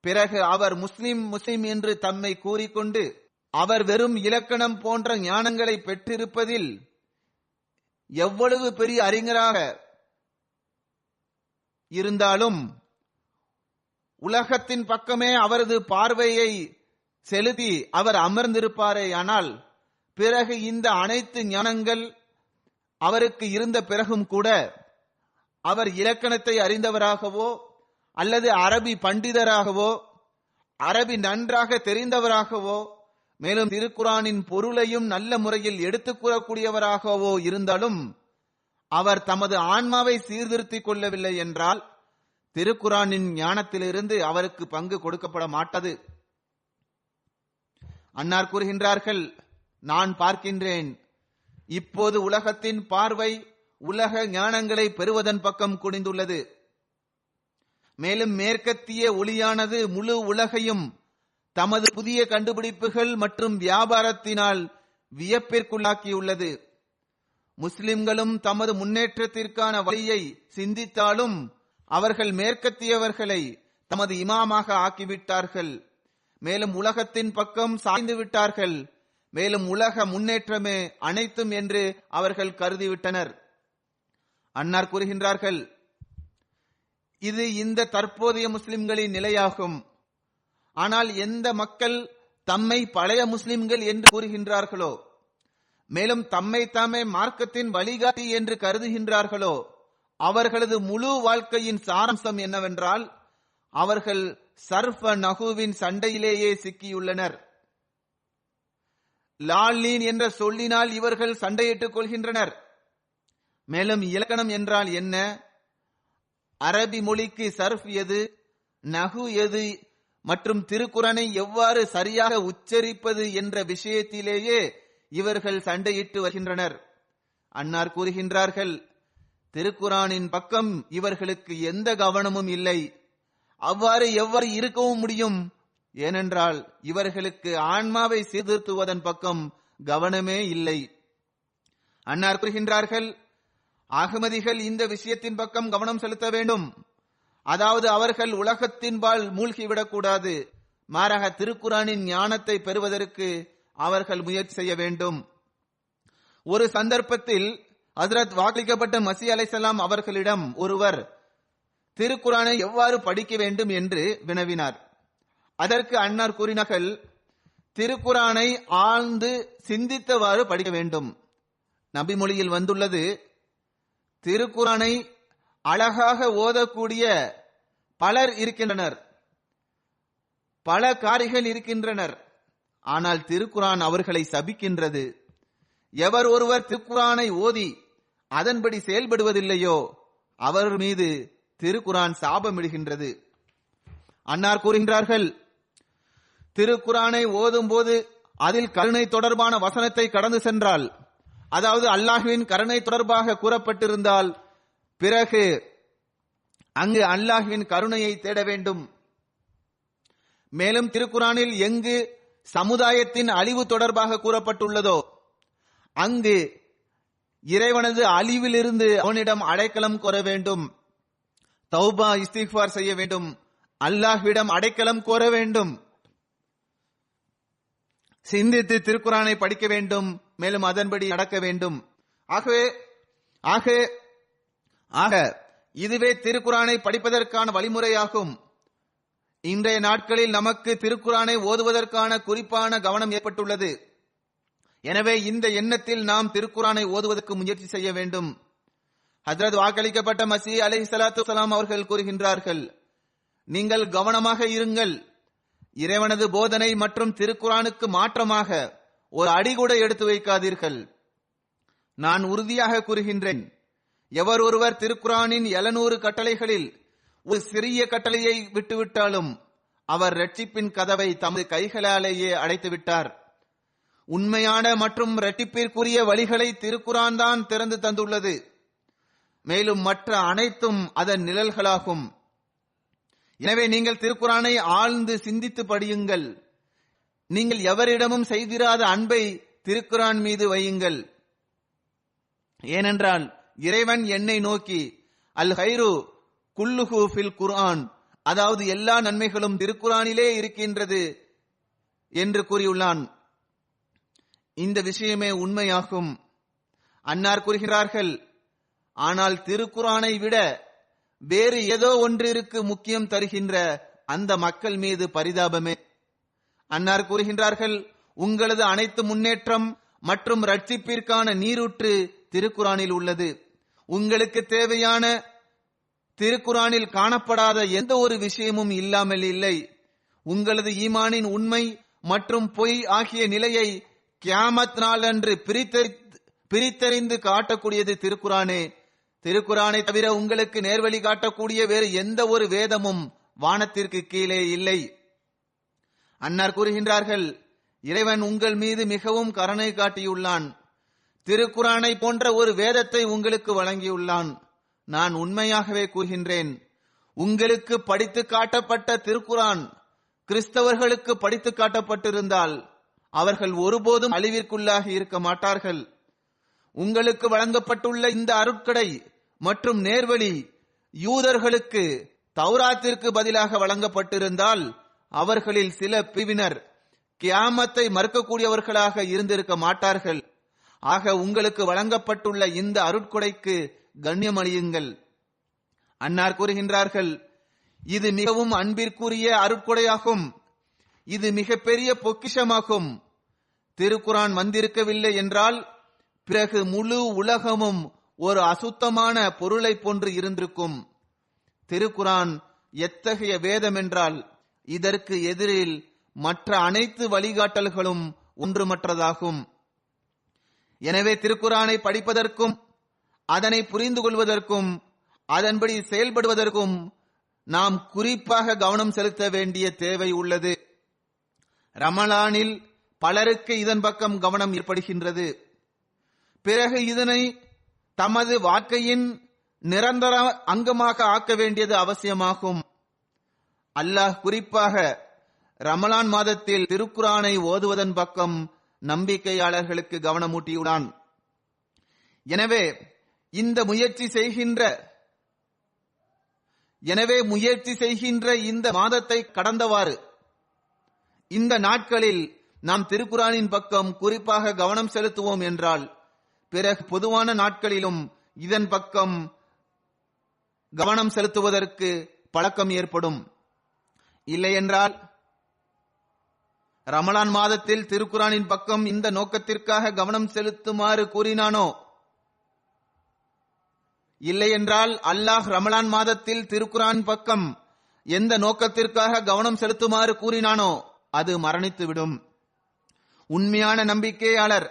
S2: பிறகு அவர் முஸ்லிம் என்று தம்மை கூறிக்கொண்டு அவர் வெறும் இலக்கணம் போன்ற ஞானங்களை பெற்றிருப்பதில் எவ்வளவு பெரிய அறிஞராக இருந்தாலும் உலகத்தின் பக்கமே அவரது பார்வையை செலுத்தி அவர் அமர்ந்திருப்பாரேயானால் பிறகு இந்த அனைத்து ஞானங்கள் அவருக்கு இருந்த பிறகும் கூட அவர் இலக்கணத்தை அறிந்தவராகவோ அல்லது அரபி பண்டிதராகவோ அரபி நன்றாக தெரிந்தவராகவோ மேலும் திருக்குரானின் பொருளையும் நல்ல முறையில் எடுத்துக் கூறக்கூடியவராகவோ இருந்தாலும் அவர் தமது ஆன்மாவை சீர்திருத்திக் கொள்ளவில்லை என்றால் திருக்குரானின் ஞானத்திலிருந்து அவருக்கு பங்கு கொடுக்கப்பட மாட்டது. அன்னார் கூறுகின்றார்கள், நான் பார்க்கின்றேன், இப்போது உலகத்தின் பார்வை உலக ஞானங்களை பெறுவதன் பக்கம் குனிந்துள்ளது. மேலும் மேற்கத்திய ஒளியானது முழு உலகையும் தமது புதிய கண்டுபிடிப்புகள் மற்றும் வியாபாரத்தினால் வியப்பிற்குள்ளாக்கியுள்ளது. முஸ்லிம்களும் தமது முன்னேற்றத்திற்கான வழியை சிந்தித்தாலும் அவர்கள் மேற்கத்தியவர்களை தமது இமாமாக ஆக்கிவிட்டார்கள். மேலும் உலகத்தின் பக்கம் சாய்ந்து விட்டார்கள். மேலும் உலக முன்னேற்றமே அனைத்தும் என்று அவர்கள் கருதிவிட்டனர். அன்னார் கூறுகின்றார்கள், இது இந்த தற்போதைய முஸ்லிம்களின் நிலையாகும். ஆனால் எந்த மக்கள் தம்மை பழைய முஸ்லிம்கள் என்று கூறுகின்றார்களோ மேலும் தம்மை தாமே மார்க்கத்தின் வழிகாட்டி என்று கருதுகின்றார்களோ அவர்களது முழு வாழ்க்கையின் சாராம்சம் என்னவென்றால் அவர்கள் சர்ஃப நகுவின் சண்டையிலேயே சிக்கியுள்ளனர். லாலீன் என்ற சொல்லினால் இவர்கள் சண்டையிட்டுக் கொள்கின்றனர். மேலும் இலக்கணம் என்றால் என்ன, அரபி மொழிக்கு சர்ஃப் எது, நகு எது மற்றும் திருக்குரானை எவ்வாறு சரியாக உச்சரிப்பது என்ற விஷயத்திலேயே இவர்கள் சண்டையிட்டு வருகின்றனர். அன்னார் கூறுகின்றார்கள், திருக்குரானின் பக்கம் இவர்களுக்கு எந்த கவனமும் இல்லை. அவ்வாறு எவ்வாறு இருக்கவும் முடியும்? ஏனென்றால் இவர்களுக்கு ஆன்மாவை சீர்திருத்துவதன் பக்கம் கவனமே இல்லை. அன்னார் கூறுகின்றார்கள், அகமதிகள் இந்த விஷயத்தின் பக்கம் கவனம் செலுத்த வேண்டும். அதாவது அவர்கள் உலகத்தின்பால் மூழ்கிவிடக்கூடாது. மாறாக திருக்குரானின் ஞானத்தை பெறுவதற்கு அவர்கள் முயற்சி செய்ய வேண்டும். ஒரு சந்தர்ப்பத்தில் ஹஜ்ரத் வாக்களிக்கப்பட்ட மசீஹ் அலைஹிஸ்ஸலாம் அவர்களிடம் ஒருவர் திருக்குரானை எவ்வாறு படிக்க வேண்டும் என்று வினவினார். அதற்கு அன்னார் கூறினார்கள், திருக்குரானை ஆழ்ந்து சிந்தித்தவாறு படிக்க வேண்டும். நபி மொழியில் வந்துள்ளது, திருக்குரானை அழகாக ஓதக்கூடிய பலர் இருக்கின்றனர், பல காரிகள் இருக்கின்றனர். ஆனால் திருக்குரான் அவர்களை சபிக்கின்றது. எவர் ஒருவர் திருக்குரானை ஓதி அதன்படி செயல்படுவதில்லையோ அவர் மீது திருக்குரான் சாபமிடுகின்றது. அன்னார் கூறுகின்றார்கள், திருக்குரானை ஓதும் போது அதில் கருணை தொடர்பான வசனத்தை கடந்து சென்றால், அதாவது அல்லாஹ்வின் கருணை தொடர்பாக கூறப்பட்டிருந்தால், பிறகு அங்கு அல்லாஹ்வின் கருணையை தேட வேண்டும். மேலும் திருக்குரானில் எங்கு சமுதாயத்தின் அழிவு தொடர்பாக கூறப்பட்டுள்ளதோ அங்கு இறைவனது அழிவிலிருந்து அவனிடம் அடைக்கலம் கோர வேண்டும், தௌபா இஸ்திக்ஃபார் செய்ய வேண்டும், அல்லாஹ்விடம் அடைக்கலம் கோர வேண்டும், சிந்தித்து திருக்குரானை படிக்க வேண்டும், மேலும் அதன்படி நடக்க வேண்டும். ஆக இதுவே திருக்குரானை படிப்பதற்கான வழிமுறையாகும். இன்றைய நாட்களில் நமக்கு திருக்குரானை ஓதுவதற்கான குறிப்பான கவனம் ஏற்பட்டுள்ளது. எனவே இந்த எண்ணத்தில் நாம் திருக்குரானை ஓதுவதற்கு முயற்சி செய்ய வேண்டும். ஹஜ்ரத் வாக்களிக்கப்பட்ட மசீஹ் அலைஹிஸ்ஸலாத்து வஸலாம் அவர்கள் கூறுகின்றார்கள், நீங்கள் கவனமாக இருங்கள். இறைவனது போதனை மற்றும் திருக்குரானுக்கு மாற்றமாக ஒரு அடி கூட எடுத்து வைக்காதீர்கள். நான் உறுதியாக கூறுகின்றேன், எவர் ஒருவர் திருக்குரானின் 700 கட்டளைகளில் ஒரு சிறிய கட்டளையை விட்டுவிட்டாலும் அவர் இரட்சிப்பின் கதவை தமது கைகளாலேயே அடைத்து விட்டார். உண்மையான மற்றும் இரட்டிப்பிற்குரிய வழிகளை திருக்குரான் தான் திறந்து தந்துள்ளது. மேலும் மற்ற அனைத்தும் அதன் நிழல்களாகும். எனவே நீங்கள் திருக்குரானை ஆழ்ந்து சிந்தித்து படியுங்கள். நீங்கள் எவரிடமும் செய்திராத அன்பை திருக்குரான் மீது வையுங்கள். ஏனென்றால் இறைவன் என்னை நோக்கி அல் ஹைரு குல்லுஹு ஃபில் குர்ஆன், அதாவது எல்லா நன்மைகளும் திருக்குரானிலே இருக்கின்றது என்று கூறியுள்ளான். இந்த விஷயமே உண்மையாகும். அன்னார் கூறுகிறார்கள், ஆனால் திருக்குரானை விட வேறு ஏதோ ஒன்றிற்கு முக்கியம் தருகின்ற அந்த மக்கள் மீது பரிதாபமே. அன்னார் கூறுகின்றார்கள், உங்களது அனைத்து முன்னேற்றம் மற்றும் ரட்சிப்பிற்கான நீரூற்று திருக்குரானில் உள்ளது. உங்களுக்கு தேவையான திருக்குரானில் காணப்படாத எந்த ஒரு விஷயமும் இல்லாமல் இல்லை. உங்களது ஈமானின் உண்மை மற்றும் பொய் ஆகிய நிலையை கியாமத் நாள் அன்று பிரித்தறிந்து காட்டக்கூடியது திருக்குரானே. திருக்குரானை தவிர உங்களுக்கு நேர்வழி காட்டக்கூடிய வேறு எந்த ஒரு வேதமும் வானத்திற்கு கீழே இல்லை. அன்னார் கூறுகின்றார்கள், இறைவன் உங்கள் மீது மிகவும் கருணை காட்டியுள்ளான். திருக்குரானை போன்ற ஒரு வேதத்தை உங்களுக்கு வழங்கியுள்ளான். நான் உண்மையாகவே கூறுகின்றேன், உங்களுக்கு படித்து காட்டப்பட்ட திருக்குரான் கிறிஸ்தவர்களுக்கு படித்து காட்டப்பட்டிருந்தால் அவர்கள் ஒருபோதும் அழிவிற்குள்ளாகி இருக்க மாட்டார்கள். உங்களுக்கு வழங்கப்பட்டுள்ள இந்த அருட்கடை மற்றும் நேர்வழி யூதர்களுக்கு தௌராத்திற்கு பதிலாக வழங்கப்பட்டிருந்தால் அவர்களில் சில பிரிவினர் கியாமத்தை மறுக்கக்கூடியவர்களாக இருந்திருக்க மாட்டார்கள். ஆக உங்களுக்கு வழங்கப்பட்டுள்ள இந்த அருட்கொடைக்கு கண்ணியம் அளியுங்கள். அன்னார் கூறுகின்றார்கள், இது மிகவும் அன்பிற்குரிய அருட்கொடையாகும். இது மிகப்பெரிய பொக்கிஷமாகும். திருக்குரான் வந்திருக்கவில்லை என்றால் பிறகு முழு உலகமும் ஒரு அசுத்தமான பொருளை போன்று இருந்திருக்கும். திருக்குரான் எத்தகைய வேதம் என்றால் இதற்கு எதிரில் மற்ற அனைத்து வழிகாட்டல்களும் ஒன்றுமற்றதாகும். எனவே திருக்குரானை படிப்பதற்கும் அதனை புரிந்து கொள்வதற்கும் அதன்படி செயல்படுவதற்கும் நாம் குறிப்பாக கவனம் செலுத்த வேண்டிய தேவை உள்ளது. ரமலானில் பலருக்கு இதன் பக்கம் கவனம் ஏற்படுகின்றது. பிறகு இதனை தமது வாழ்க்கையின் நிரந்தர அங்கமாக ஆக்க வேண்டியது அவசியமாகும். அல்லாஹ் குறிப்பாக ரமலான் மாதத்தில் திருக்குரானை ஓதுவதன் பக்கம் நம்பிக்கையாளர்களுக்கு கவனமூட்டியுள்ளான். எனவே முயற்சி செய்கின்ற இந்த மாதத்தை கடந்தவாறு இந்த நாட்களில் நாம் திருக்குரானின் பக்கம் குறிப்பாக கவனம் செலுத்துவோம் என்றால் பிறகு பொதுவான நாட்களிலும் இதன் பக்கம் கவனம் செலுத்துவதற்கு பழக்கம் ஏற்படும். இல்லையென்றால் ரமலான் மாதத்தில் திருக்குரானின் பக்கம் இந்த நோக்கத்திற்காக கவனம் செலுத்துமாறு கூறினானோ, இல்லையென்றால் அல்லாஹ் ரமலான் மாதத்தில் திருக்குரான் பக்கம் எந்த நோக்கத்திற்காக கவனம் செலுத்துமாறு கூறினானோ அது மரணித்துவிடும். உண்மையான நம்பிக்கையாளர்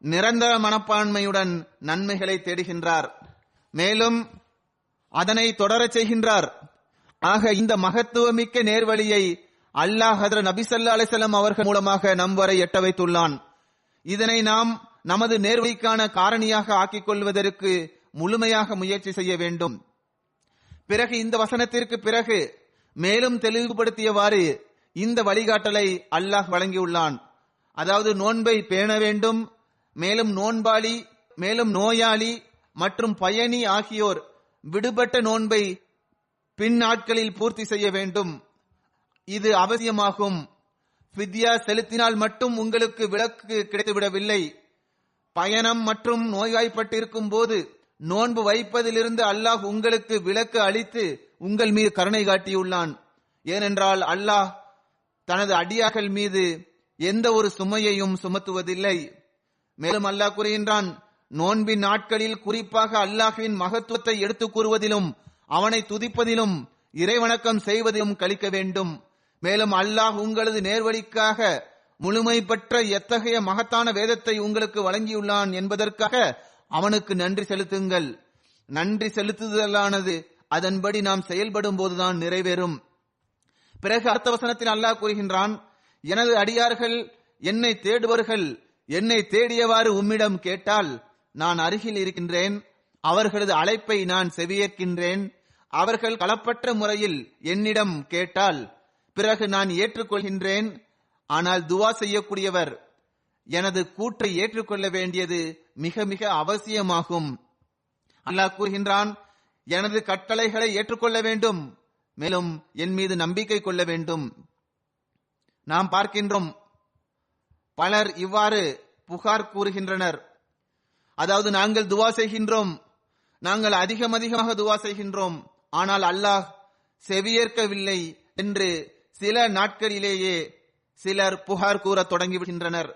S2: நிரந்தர மனப்பான்மையுடன் நன்மைகளை தேடுகின்றார், மேலும் அதனை தொடரச் செய்கின்றார். ஆக இந்த மகத்துவமிக்க நேர்வழியை அல்லாஹ் ஹஜ்ரத் நபி ஸல்லல்லாஹு அலைஹி வஸல்லம் அவர்கள் மூலமாக நம் வரை எட்ட வைத்துள்ளான். இதனை நாம் நமது நேர்வழிக்கான காரணியாக ஆக்கிக் கொள்வதற்கு முழுமையாக முயற்சி செய்ய வேண்டும். பிறகு இந்த வசனத்திற்கு பிறகு மேலும் தெளிவுபடுத்தியவாறு இந்த வழிகாட்டலை அல்லாஹ் வழங்கியுள்ளான். அதாவது நோன்பை பேண வேண்டும், மேலும் நோன்பாளி, மேலும் நோயாளி மற்றும் பயணி ஆகியோர் விடுபட்ட நோன்பை பின் நாட்களில் பூர்த்தி செய்ய வேண்டும். இது அவசியமாகும். ஃபித்யா செலுத்தினால் மட்டும் உங்களுக்கு விலக்கு கிடைத்துவிடவில்லை. பயணம் மற்றும் நோய்வாய்ப்பட்டிருக்கும் போது நோன்பு வைப்பதிலிருந்து அல்லாஹ் உங்களுக்கு விலக்கு அளித்து உங்கள் மீது கருணை காட்டியுள்ளான். ஏனென்றால் அல்லாஹ் தனது அடியார்கள் மீது எந்த ஒரு சுமையையும் சுமத்துவதில்லை. மேலும் அல்லாஹ் கூறுகின்றான், நோன்பின் நாட்களில் குறிப்பாக அல்லாஹ்வின் மகத்துவத்தை எடுத்துக் கூறுவதிலும் அவனை துதிப்பதிலும் இறைவணக்கம் செய்வதிலும் கழிக்க வேண்டும். மேலும் அல்லாஹ் உங்களது நேர்வழிக்காக முழுமை பெற்ற எத்தகைய மகத்தான வேதத்தை உங்களுக்கு வழங்கியுள்ளான் என்பதற்காக அவனுக்கு நன்றி செலுத்துங்கள். நன்றி செலுத்துதலானது அதன்படி நாம் செயல்படும் போதுதான் நிறைவேறும். பிறகு அடுத்த வசனத்தில் அல்லாஹ் கூறுகின்றான், எனது அடியார்கள் என்னை தேடுவர்கள் என்னை தேடியவாறு உம்மிடம் கேட்டால் நான் அருகில் இருக்கின்றேன். அவர்களது அழைப்பை நான் செவியேற்கின்றேன். அவர்கள் களப்பற்ற முறையில் என்னிடம் கேட்டால் பிறகு நான் ஏற்றுக்கொள்கின்றேன். ஆனால் துவா செய்யக்கூடியவர் எனது கூற்றை ஏற்றுக்கொள்ள வேண்டியது மிக மிக அவசியமாகும். அல்லாஹ் கூறுகின்றான், எனது கட்டளைகளை ஏற்றுக்கொள்ள வேண்டும், மேலும் என் மீது நம்பிக்கை கொள்ள வேண்டும். நாம் பார்க்கின்றோம், பலர் இவ்வாறு புகார் கூறுகின்றனர். அதாவது நாங்கள் துவா செய்கின்றோம், நாங்கள் அதிகமாக துவா செய்கின்றோம், ஆனால் அல்லாஹ் செவியேற்கவில்லை என்று சில நாட்களிலேயே சிலர் புகார் கூற தொடங்கிவிடுகின்றனர்.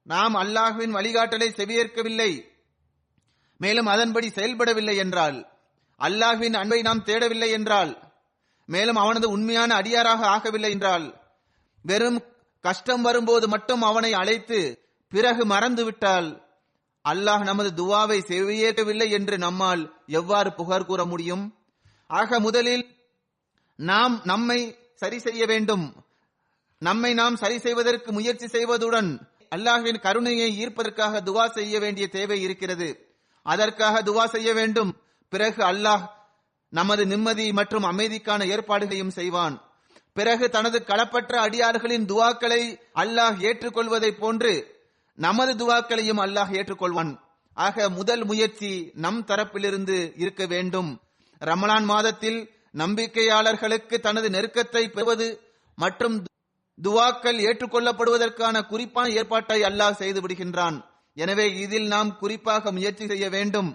S2: நாம் அல்லாஹ்வின் வழிகாட்டலை செவியேற்கவில்லை, மேலும் அதன்படி செயல்படவில்லை என்றால், அல்லாஹ்வின் அன்பை நாம் தேடவில்லை என்றால், மேலும் அவனது உண்மையான அடியாராக ஆகவில்லை என்றால், வெறும் கஷ்டம் வரும்போது மட்டும் அவனை அழைத்து பிறகு மறந்துவிட்டால் அல்லாஹ் நமது துவாவை செவியேற்கவில்லை என்று நம்மால் எவ்வாறு புகார் கூற முடியும்? ஆக முதலில் நாம் நம்மை சரி செய்ய வேண்டும். நம்மை நாம் சரி செய்வதற்கு முயற்சி செய்வதுடன் அல்லாஹ்வின் கருணையை ஈர்ப்பதற்காக துவா செய்ய வேண்டிய தேவை இருக்கிறது. அதற்காக துவா செய்ய வேண்டும். பிறகு அல்லாஹ் நமது நிம்மதி மற்றும் அமைதிக்கான ஏற்பாடுகளையும் செய்வான். பிறகு தனது களப்பற்ற அடியார்களின் துவாக்களை அல்லாஹ் ஏற்றுக்கொள்வதை போன்று நமது துவாக்களையும் அல்லாஹ் ஏற்றுக்கொள்வான். ஆக முதல் முயற்சி நம் தரப்பிலிருந்து இருக்க வேண்டும். ரமலான் மாதத்தில் நம்பிக்கையாளர்களுக்கு தனது நெருக்கத்தை பெறுவது மற்றும் துவாக்கள் ஏற்றுக்கொள்ளப்படுவதற்கான குறிப்பான ஏற்பாட்டை அல்லாஹ் செய்து விடுகின்றான். எனவே இதில் நாம் குறிப்பாக முயற்சி செய்ய வேண்டும்.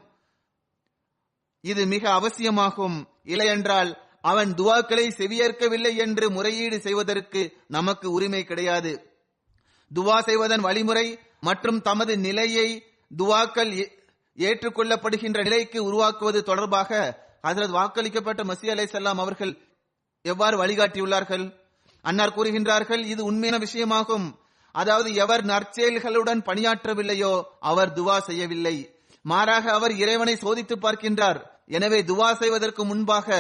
S2: இது மிக அவசியமாகும். இல்லையென்றால் அவன் துவாக்களை செவியேற்கவில்லை என்று முறையீடு செய்வதற்கு நமக்கு உரிமை கிடையாது. துவா செய்வதன் வழிமுறை மற்றும் தமது நிலையை துவாக்கள் ஏற்றுக்கொள்ளப்படுகின்ற நிலைக்கு உருவாக்குவது தொடர்பாக ஹஜ்ரத் வாக்களிக்கப்பட்ட மஸீஹ் அலைஹிஸ்ஸலாம் அவர்கள் எவ்வாறு வழிகாட்டியுள்ளார்கள்? அன்னார் கூறுகின்றார்கள், இது உண்மையான விஷயமாகும். அதாவது எவர் நற்செயல்களுடன் பணியாற்றவில்லையோ அவர் துவா செய்யவில்லை, மாறாக அவர் இறைவனை சோதித்து பார்க்கின்றார். எனவே துவா செய்வதற்கு முன்பாக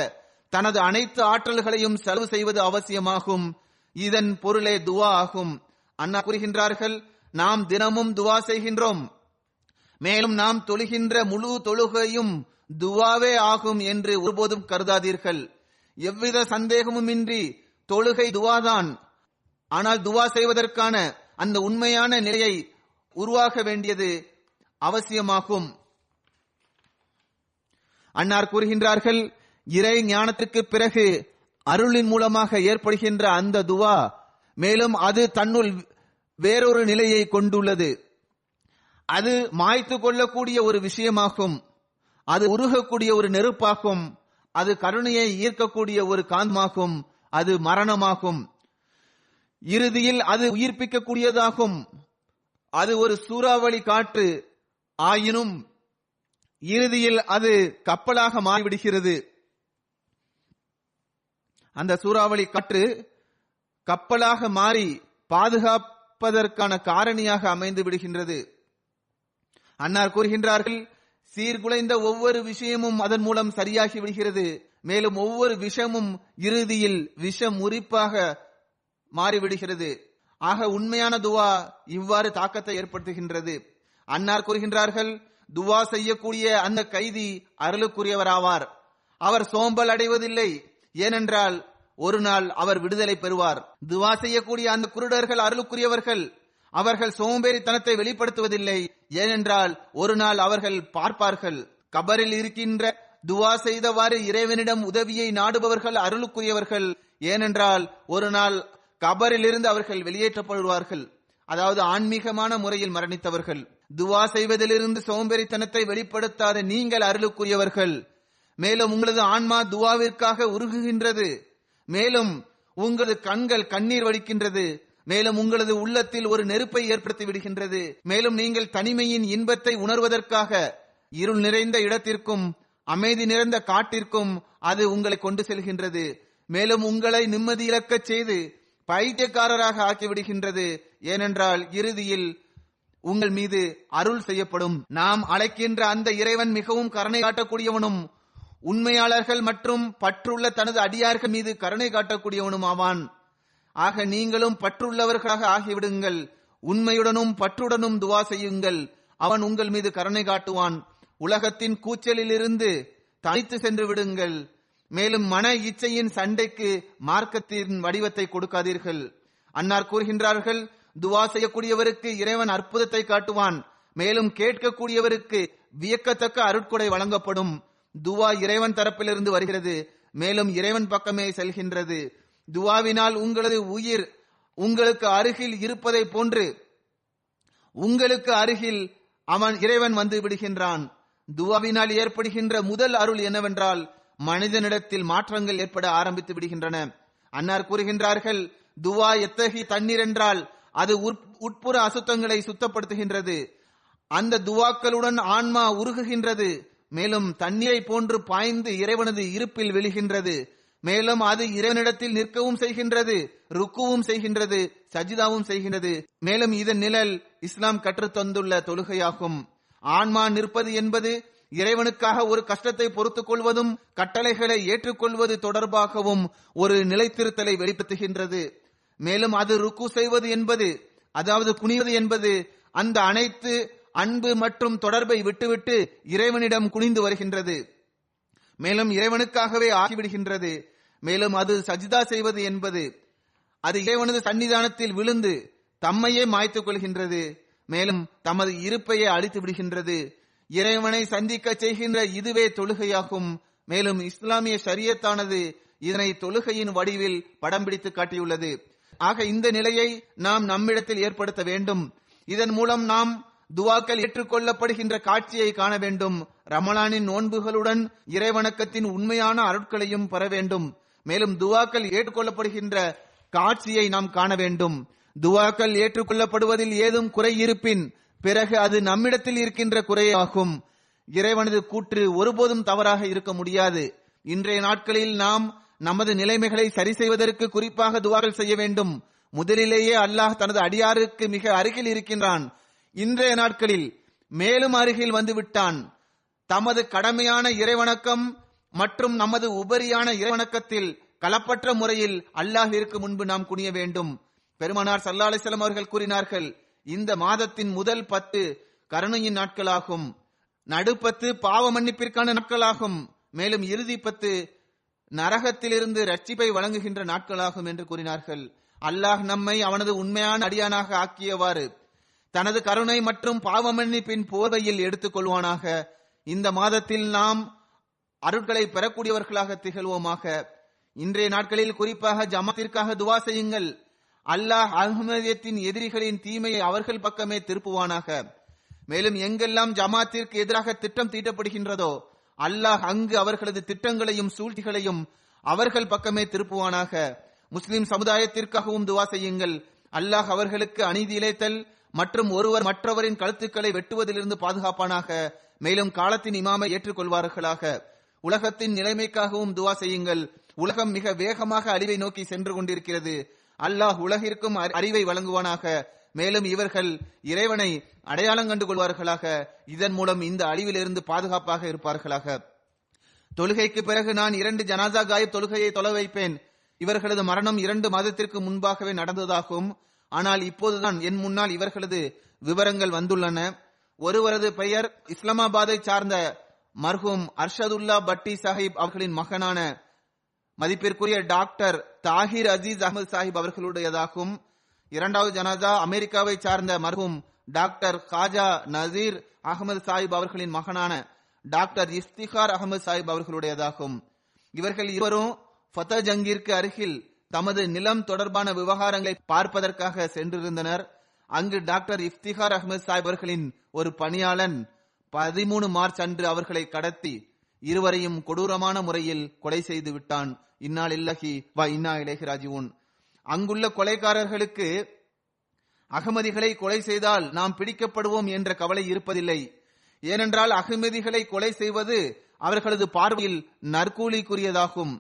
S2: தனது அனைத்து ஆற்றல்களையும் செலவு செய்வது அவசியமாகும். இதன் பொருளே துவா ஆகும். அண்ணா கூறுகின்றார்கள், நாம் தினமும் துவா செய்கின்றோம், மேலும் நாம் தொழுகின்ற முழு தொழுகையும் துவாவே ஆகும் என்று ஒருபோதும் கருதாதீர்கள். எவ்வித சந்தேகமும் இன்றி தொழுகை துவாதான். ஆனால் துவா செய்வதற்கான அந்த உண்மையான நிலையை உருவாக வேண்டியது அவசியமாகும். அன்னார் கூறுகின்றார்கள், இறை ஞானத்திற்கு பிறகு அருளின் மூலமாக ஏற்படுகின்ற அந்த துவா மேலும் அது தன்னுள் வேறொரு நிலையை கொண்டுள்ளது. அது மாய்த்து கொள்ளக்கூடிய ஒரு விஷயமாகும். அது உருகக்கூடிய ஒரு நெருப்பாகும். அது கருணையை ஈர்க்கக்கூடிய ஒரு காந்தமாகும். அது மரணமாகும். இறுதியில் அது உயிர்ப்பிக்கக்கூடியதாகும். அது ஒரு சூறாவளி காற்று ஆயினும் இறுதியில் அது கப்பலாக மாறிவிடுகிறது. அந்த சூறாவளி காற்று கப்பலாக மாறி பாதுகாப்பதற்கான காரணியாக அமைந்து விடுகின்றது. அன்னார் கூறுகின்றார்கள், சீர்குலைந்த ஒவ்வொரு விஷயமும் அதன் மூலம் சரியாகி விடுகிறது. மேலும் ஒவ்வொரு விஷமும் இறுதியில் விஷம் முறிப்பாக மாறிவிடுகிறது. ஆக உண்மையான துவா இவ்வாறு தாக்கத்தை ஏற்படுத்துகின்றது. அன்னார் கூறுகின்றார்கள், துவா செய்யக்கூடிய அந்த கைதி அருளுக்குரியவராவார். அவர் சோம்பல் அடைவதில்லை, ஏனென்றால் ஒரு நாள் அவர் விடுதலை பெறுவார். துவா செய்யக்கூடிய அந்த குருடர்கள் அருளுக்குரியவர்கள். அவர்கள் சோம்பேறித்தனத்தை வெளிப்படுத்துவதில்லை, ஏனென்றால் ஒரு நாள் அவர்கள் பார்ப்பார்கள். கபரில் இருக்கின்ற துவா செய்தவாறு இறைவனிடம் உதவியை நாடுபவர்கள் அருளுக்குரியவர்கள், ஏனென்றால் ஒரு நாள் கபரில் இருந்து அவர்கள் வெளியேற்றப்படுவார்கள். அதாவது ஆன்மீகமான முறையில் மரணித்தவர்கள். துவா செய்வதிலிருந்து சோம்பேறித்தனத்தை வெளிப்படுத்தாத நீங்கள் அருளுக்குரியவர்கள். மேலும் உங்களது ஆன்மா துவாவிற்காக உருகுகின்றது. மேலும் உங்களது கண்கள் கண்ணீர் வடிக்கின்றது. மேலும் உங்களது உள்ளத்தில் ஒரு நெருப்பை ஏற்படுத்தி விடுகின்றது. மேலும் நீங்கள் தனிமையின் இன்பத்தை உணர்வதற்காக இருள் நிறைந்த இடத்திற்கும் அமைதி நிறைந்த காட்டிற்கும் அது உங்களை கொண்டு செல்கின்றது. மேலும் உங்களை நிம்மதி இழக்கச் செய்து பைத்தியக்காரராக ஆக்கிவிடுகின்றது. ஏனென்றால் இறுதியில் உங்கள் மீது அருள் செய்யப்படும். நாம் அழைக்கின்ற அந்த இறைவன் மிகவும் கருணை காட்டக்கூடியவனும் உண்மையாளர்கள் மற்றும் பற்றுள்ள தனது அடியார்கள் மீது கருணை காட்டக்கூடியவனும் ஆவான். ஆக நீங்களும் பற்றுள்ளவர்களாக ஆகிவிடுங்கள். உண்மையுடனும் பற்றுடனும் துவா செய்யுங்கள். அவன் உங்கள் மீது கருணை காட்டுவான். உலகத்தின் கூச்சலில் இருந்து தனித்து சென்று விடுங்கள். மேலும் மன இச்சையின் சண்டைக்கு மார்க்கத்தின் வடிவத்தை கொடுக்காதீர்கள். அன்னார் கூறுகின்றார்கள், துவா செய்யக்கூடியவருக்கு இறைவன் அற்புதத்தை காட்டுவான். மேலும் கேட்கக்கூடியவருக்கு வியக்கத்தக்க அருட்கொடை வழங்கப்படும். துவா இறைவன் தரப்பிலிருந்து வருகிறது, மேலும் இறைவன் பக்கமே செல்கின்றது. துவாவினால் உங்களது உயிர் உங்களுக்கு அருகில் இருப்பதை போன்று உங்களுக்கு அருகில் அவன் இறைவன் வந்து விடுகின்றான். துவாவினால் ஏற்படுகின்ற முதல் அருள் என்னவென்றால் மனிதனிடத்தில் மாற்றங்கள் ஏற்பட ஆரம்பித்து விடுகின்றன. அன்னார் கூறுகின்றார்கள், துவா எத்தகைய தண்ணீர் என்றால் அது உட்புற அசுத்தங்களை சுத்தப்படுத்துகின்றது. அந்த துவாக்களுடன் ஆன்மா உருகுகின்றது. மேலும் தண்ணீரை போன்று பாய்ந்து இறைவனது இருப்பில் விழுகின்றது. மேலும் அது இறைவனிடத்தில் நிற்கவும் செய்கின்றது, ருக்குவும் செய்கின்றது, சஜிதாவும் செய்கின்றது. மேலும் இதன் நிழல் இஸ்லாம் கற்றுத்தந்துள்ள தொழுகையாகும். ஆன்மா நிற்பது என்பது இறைவனுக்காக ஒரு கஷ்டத்தை பொறுத்துக் கொள்வதும் கட்டளைகளை ஏற்றுக்கொள்வது தொடர்பாகவும் ஒரு நிலைத்திருத்தலை வெளிப்படுத்துகின்றது. மேலும் அது ருக்கு செய்வது என்பது, அதாவது குனிவது என்பது அந்த அனைத்து அன்பு மற்றும் தொடர்பை விட்டுவிட்டு இறைவனிடம் குனிந்து வருகின்றது. மேலும் இறைவனுக்காகவே ஆகிவிடுகின்றது. மேலும் அது சஜிதா செய்வது என்பது அது இறைவனது சன்னிதானத்தில் விழுந்து தம்மையே மாய்த்துக் கொள்கின்றது. மேலும் தமது இருப்பையே அழித்து விடுகின்றது. இறைவனை சந்திக்க செய்கின்ற இதுவே தொழுகையாகும். மேலும் இஸ்லாமிய ஷரியத்தானது இதனை தொழுகையின் வடிவில் படம் பிடித்து காட்டியுள்ளது. ஆக இந்த நிலையை நாம் நம்மிடத்தில் ஏற்படுத்த வேண்டும். இதன் மூலம் நாம் துவாக்கள் ஏற்றுக்கொள்ளப்படுகின்ற காட்சியை காண வேண்டும். ரமலானின் நோன்புகளுடன் இறைவணக்கத்தின் உண்மையான அருட்களையும் பெற வேண்டும். மேலும் துவாக்கள் ஏற்றுக்கொள்ளப்படுகின்ற காட்சியை நாம் காண வேண்டும். துவாக்கள் ஏற்றுக்கொள்ளப்படுவதில் ஏதும் குறை இருப்பின் பிறகு அது நம்மிடத்தில் இருக்கின்ற குறையாகும். இறைவனது கூற்று ஒருபோதும் தவறாக இருக்க முடியாது. இன்றைய நாட்களில் நாம் நமது நிலைமைகளை சரி செய்வதற்கு குறிப்பாக துவாக்கள் செய்ய வேண்டும். முதலிலேயே அல்லாஹ் தனது அடியாருக்கு மிக அருகில் இருக்கின்றான். இன்றைய நாட்களில் மேலும் அருகில் வந்துவிட்டான். தமது கடமையான இறைவணக்கம் மற்றும் நமது உபரியான இறைவணக்கத்தில் களப்பற்ற முறையில் அல்லாஹ்விற்கு முன்பு நாம் குனிய வேண்டும். பெருமானார் ஸல்லல்லாஹு அலைஹி வஸல்லம் அவர்கள் கூறினார்கள், இந்த மாதத்தின் முதல் 10 கருணையின் நாட்களாகும், நடுப்பத்து பாவ மன்னிப்பிற்கான நாட்களாகும், மேலும் இறுதி 10 நரகத்திலிருந்து ரட்சிப்பை வழங்குகின்ற நாட்களாகும் என்று கூறினார்கள். அல்லாஹ் நம்மை அவனது உண்மையான அடியானாக ஆக்கியவாறு தனது கருணை மற்றும் பாவ மன்னிப்பின் போர்வையில் எடுத்துக் கொள்வானாக. இந்த மாதத்தில் நாம் அருட்களை பெறக்கூடியவர்களாக திகழ்வோமாக. இன்றைய நாட்களில் குறிப்பாக ஜமாத்திற்காக துவா செய்யுங்கள். அல்லாஹ் அஹ்மதியத்தின் எதிரிகளின் தீமையை அவர்கள் பக்கமே திருப்புவானாக. மேலும் எங்கெல்லாம் ஜமாத்திற்கு எதிராக திட்டம் தீட்டப்படுகின்றதோ அல்லாஹ் அங்கு அவர்களது திட்டங்களையும் சூழ்ச்சிகளையும் அவர்கள் பக்கமே திருப்புவானாக. முஸ்லிம் சமுதாயத்திற்காகவும் துவா செய்யுங்கள். அல்லாஹ் அவர்களுக்கு அநீதி இழைத்தல் மற்றும் ஒருவர் மற்றவரின் கழுத்துக்களை வெட்டுவதிலிருந்து பாதுகாப்பானாக. மேலும் காலத்தின் இமாமை ஏற்றுக்கொள்வார்களாக. உலகத்தின் நிலைமைக்காகவும் துவா செய்யுங்கள். உலகம் மிக வேகமாக அழிவை நோக்கி சென்று கொண்டிருக்கிறது. அல்லாஹ் உலகிற்கும் அறிவை வழங்குவானாக. மேலும் இவர்கள் இறைவனை அடையாளம் கண்டு கொள்வார்களாக. இதன் மூலம் இந்த அழிவிலிருந்து பாதுகாப்பாக இருப்பார்களாக. தொழுகைக்கு பிறகு நான் 2 ஜனாசா காயிப் தொழுகையை தொலை வைப்பேன். இவர்களது மரணம் 2 மாதத்திற்கு முன்பாகவே நடந்ததாகும். ஆனால் இப்போதுதான் என் முன்னால் இவர்களது விவரங்கள் வந்துள்ளன. ஒருவரது பெயர் இஸ்லாமாபாத்தை சார்ந்த மர்ஹூம் அர்ஷதுல்லா பட்டி சாஹிப் அவர்களின் மகனான மதிப்பிற்குரிய டாக்டர் தாஹிர் அசீஸ் அஹமது சாஹிப் அவர்களுடையதாகும். 2வது ஜனாசா அமெரிக்காவை சார்ந்த மர்ஹூம் டாக்டர் காஜா நசீர் அகமது சாஹிப் அவர்களின் மகனான டாக்டர் இஃப்திகார் அகமது சாஹிப் அவர்களுடையதாகும். இவர்கள் இருவரும் ஃபதா ஜங்கிற்கு அருகில் தமது நிலம் தொடர்பான விவகாரங்களை பார்ப்பதற்காக சென்றிருந்தனர். அங்கு டாக்டர் இஃப்திகார் அகமது சாஹிப் அவர்களின் ஒரு பணியாளன் 13 மார்ச் அன்று அவர்களை கடத்தி இருவரையும் கொடூரமான முறையில் கொலை செய்து விட்டான். இன்னா லில்லாஹி வ இன்னா இலைஹி ராஜிஊன். அங்குள்ள கொலைகாரர்களுக்கு அகமதிகளை கொலை செய்தால் நாம் பிடிக்கப்படுவோம் என்ற கவலை இருப்பதில்லை. ஏனென்றால் அகமதிகளை கொலை செய்வது அவர்களது பார்வையில் நற்கூலிக்குரியதாகும்.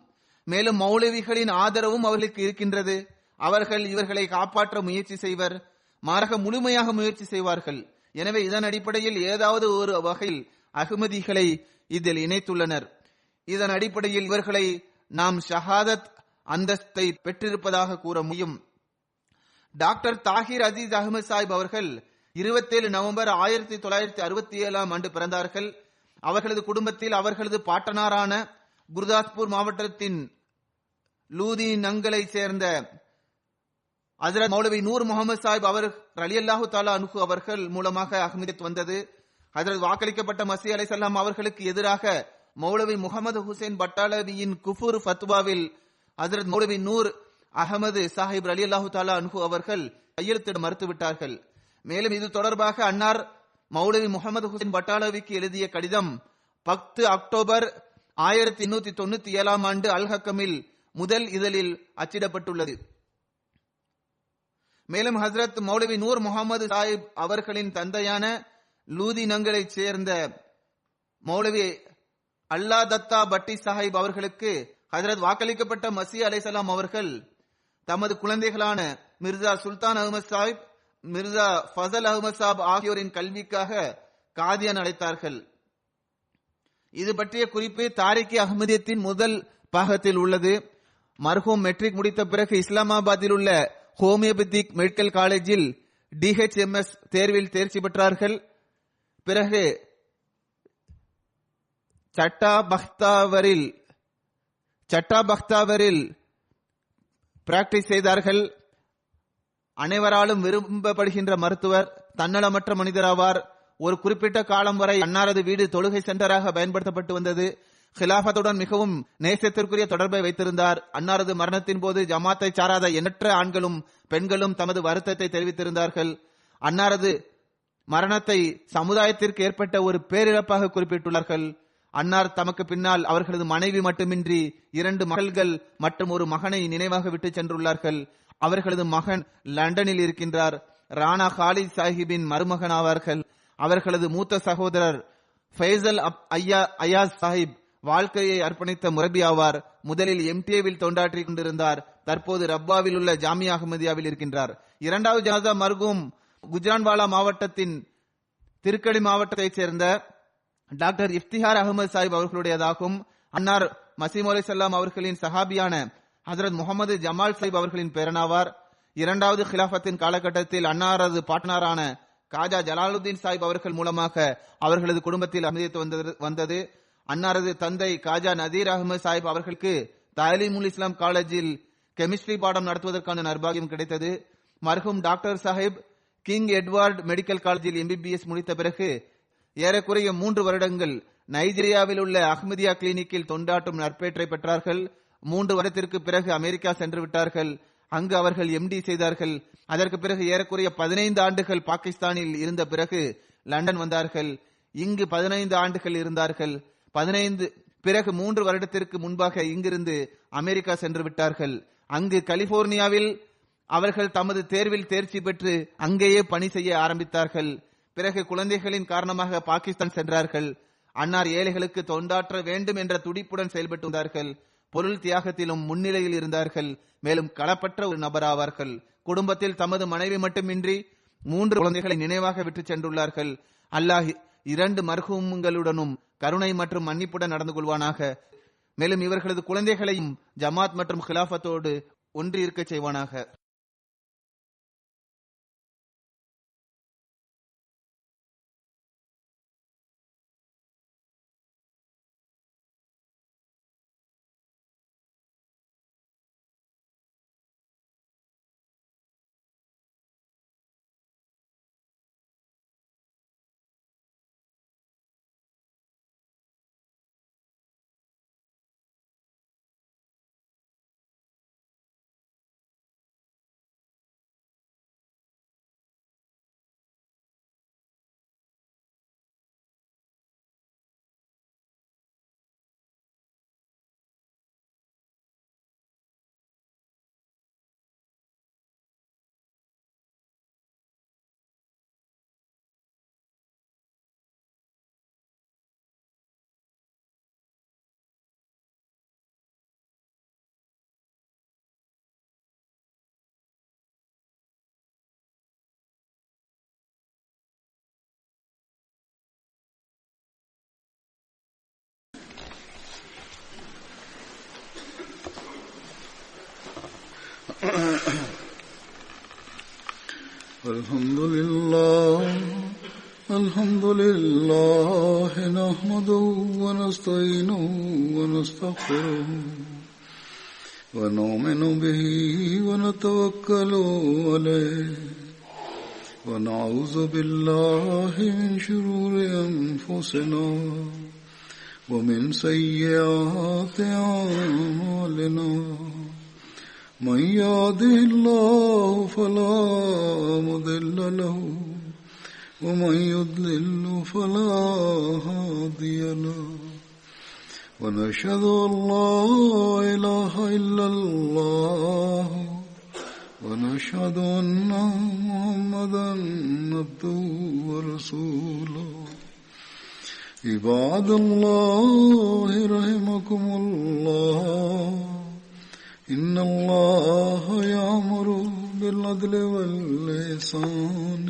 S2: மேலும் மௌலவிகளின் ஆதரவும் அவர்களுக்கு இருக்கின்றது. அவர்கள் இவர்களை காப்பாற்ற முயற்சி செய்வர், மாறாக முழுமையாக முயற்சி செய்வார்கள். எனவே இதன் அடிப்படையில் ஏதாவது ஒரு வகையில் அகமதிகளை இதில் இணைத்துள்ளனர். இதன் அடிப்படையில் இவர்களை நாம் ஷஹாதத் அந்தஸ்தை பெற்றிருப்பதாக கூற முடியும். டாக்டர் தாஹிர் அசீஸ் அஹமது சாஹிப் அவர்கள் 27 நவம்பர் 1967 ஆண்டு பிறந்தார்கள். அவர்களது குடும்பத்தில் அவர்களது பாட்டனாரான குர்தாஸ்பூர் மாவட்டத்தின் லூதி நங்களை சேர்ந்த ஹஜ்ரத் மௌலவி நூர் முகமது சாஹிப் அவர் ரலியல்லாஹு தஆலா அன்ஹு அவர்கள் மூலமாக அஹ்மதியத் வந்தது. ஹஜ்ரத் வாக்களிக்கப்பட்ட மஸீஹ் அலைஹிஸ்ஸலாம் அவர்களுக்கு எதிராக மௌலவி முகமது ஹுசைன் பட்டாலவியின் குஃபுர் ஃபத்வாவில் ஹஜ்ரத் மௌலவி நூர் அகமது சாஹிப் ரலியல்லாஹு தஆலா அன்ஹு அவர்கள் கையெழுத்திட மறுத்துவிட்டார்கள். மேலும் இது தொடர்பாக அன்னார் மௌலவி முகமது ஹுசைன் பட்டாலவிக்கு எழுதிய கடிதம் 10 அக்டோபர் 1897 ஆண்டு அல் ஹக்கமில் முதல் இதழில் அச்சிடப்பட்டுள்ளது. மேலும் ஹஜ்ரத் மௌலவி நூர் முகமது சாஹிப் அவர்களின் தந்தையான லூதி நங்களை சேர்ந்த மௌலவி அல்லா தத்தா பட்டி சாஹிப் அவர்களுக்கு ஹஜ்ரத் வாக்களிக்கப்பட்ட மஸீஹ் அலைஹிஸ்ஸலாம் அவர்கள் தமது குழந்தைகளான மிர்சா சுல்தான் அஹமது சாஹிப், மிர்சா ஃபசல் அஹமது சாஹிப் ஆகியோரின் கல்விக்காக காதியான் அழைத்தார்கள். இது பற்றிய குறிப்பு தாரிகி அஹ்மதியத்தின் முதல் பாகத்தில் உள்ளது. மர்ஹூம் மெட்ரிக் முடித்த பிறகு இஸ்லாமாபாத்தில் உள்ள ஹோமியோபதிக் மெடிக்கல் காலேஜில் DHMS தேர்வில் தேர்ச்சி பெற்றார்கள். பிறகு சட்டாபக்தாவரில் பிராக்டிஸ் செய்தார்கள். அனைவராலும் விரும்பப்படுகின்ற மருத்துவர், தன்னலமற்ற மனிதராவார். ஒரு குறிப்பிட்ட காலம் வரை அன்னாரது வீடு தொழுகை சென்டராக பயன்படுத்தப்பட்டு வந்தது. ஹிலாஃபத்துடன் மிகவும் நேசத்திற்குரிய தொடர்பை வைத்திருந்தார். அன்னாரது மரணத்தின் போது ஜமாத்தை சாராத எண்ணற்ற ஆண்களும் பெண்களும் தமது வருத்தத்தை தெரிவித்திருந்தார்கள். அன்னாரது மரணத்தை சமுதாயத்திற்கு ஏற்பட்ட ஒரு பேரிழப்பாக குறிப்பிட்டுள்ளார்கள். அன்னார் தமக்கு பின்னால் அவர்களது மனைவி மட்டுமின்றி 2 மகள்கள் மற்றும் ஒரு மகனை நினைவாக விட்டு சென்றுள்ளார்கள். அவர்களது மகன் லண்டனில் இருக்கின்றார். ராணா காலித் சாஹிப்பின் மருமகன் ஆவார்கள். அவர்களது மூத்த சகோதரர் ஃபைசல் அயாஸ் சாஹிப் வாழ்க்கையை அர்ப்பணித்த முரபி ஆவார். முதலில் MTA-வில் தொண்டாற்றி கொண்டிருந்தார். தற்போது ரப்பாவில் உள்ள ஜாமியா அஹ்மதியாவில் இருக்கின்றார். 2வது ஜனாசா மர்ஹூம் குஜ்ரான்வாலா மாவட்டத்தின் திருக்கடி மாவட்டத்தைச் சேர்ந்த டாக்டர் இஃப்திகார் அஹமது சாஹிப் அவர்களுடையதாகும். அன்னார் மசீம் அலைஹிஸ்ஸலாம் அவர்களின் சஹாபியான ஹஜ்ரத் முகமது ஜமால் சாஹிப் அவர்களின் பேரனாவார். இரண்டாவது கிலாஃபத்தின் காலகட்டத்தில் அன்னாரது பாட்னாரான காஜா ஜலாலுத்தீன் சாஹிப் அவர்கள் மூலமாக அவர்களது குடும்பத்தில் அமைதித்து வந்தது. அன்னாரது தந்தை காஜா நதீர் அகமது சாஹிப் அவர்களுக்கு தாலீமுல் இஸ்லாம் காலேஜில் கெமிஸ்ட்ரி பாடம் நடத்துவதற்கான நர்பாகியம் கிடைத்தது. மர்ஹூம் doctor Sahib king Edward medical காலேஜில் MBBS முடித்த பிறகு ஏறக்குறைய 3 வருடங்கள் நைஜீரியாவில் உள்ள அஹ்மதியா கிளினிக்கில் தொண்டாற்றும் நற்பேற்றை பெற்றார்கள். 3 வருடத்திற்கு பிறகு அமெரிக்கா சென்று விட்டார்கள். அங்கு அவர்கள் MD செய்தார்கள். அதற்கு பிறகு ஏறக்குறைய 15 ஆண்டுகள் பாகிஸ்தானில் இருந்த பிறகு லண்டன் வந்தார்கள். இங்கு 15 ஆண்டுகள் இருந்தார்கள். 15 பிறகு 3 வருடத்திற்கு முன்பாக இங்கிருந்து அமெரிக்கா சென்று விட்டார்கள். அங்கு கலிபோர்னியாவில் அவர்கள் தமது தேர்வில் தேர்ச்சி பெற்று அங்கேயே பணி செய்ய ஆரம்பித்தார்கள். பிறகு குழந்தைகளின் காரணமாக பாகிஸ்தான் சென்றார்கள். அன்னார் ஏழைகளுக்கு தொண்டாற்ற வேண்டும் என்ற துடிப்புடன் செயல்பட்டு வந்தார்கள். பொருள் தியாகத்திலும் முன்னிலையில் இருந்தார்கள். மேலும் களப்பற்ற ஒரு நபராவார்கள். குடும்பத்தில் தமது மனைவி மட்டுமின்றி 3 குழந்தைகளை நினைவாக விட்டு சென்றுள்ளார்கள். அல்லாஹ் 2 மர்ஹூம்களுடனும் கருணை மற்றும் மன்னிப்புடன் நடந்து கொள்வானாக. மேலும் இவர்களது குழந்தைகளையும் ஜமாத் மற்றும் கிலாஃபத்தோடு ஒன்றி இருக்க செய்வானாக.
S1: الحمد لله نحمده ونستعينه ونستغفره ونؤمن به ونتوكل عليه ونعوذ بالله من شرور أنفسنا ومن سيئات أعمالنا من يهده الله فلا مضل له ومن يضلل فلا هادي له ونشهد أن لا إله إلا الله ونشهد أن محمدا عبده ورسوله عباد الله رحمكم الله إن الله يأمر بالعدل والإحسان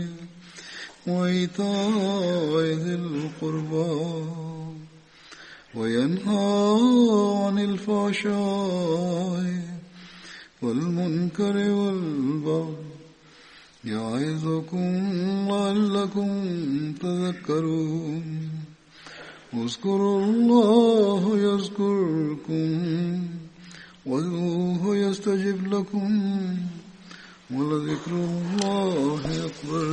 S1: وإيتاء ذي القربى وينهى عن الفحشاء والمنكر والبغي يعظكم لعلكم تذكرون اذكروا الله يذكركم وادعوه يستجب لكم ولذكر الله أكبر.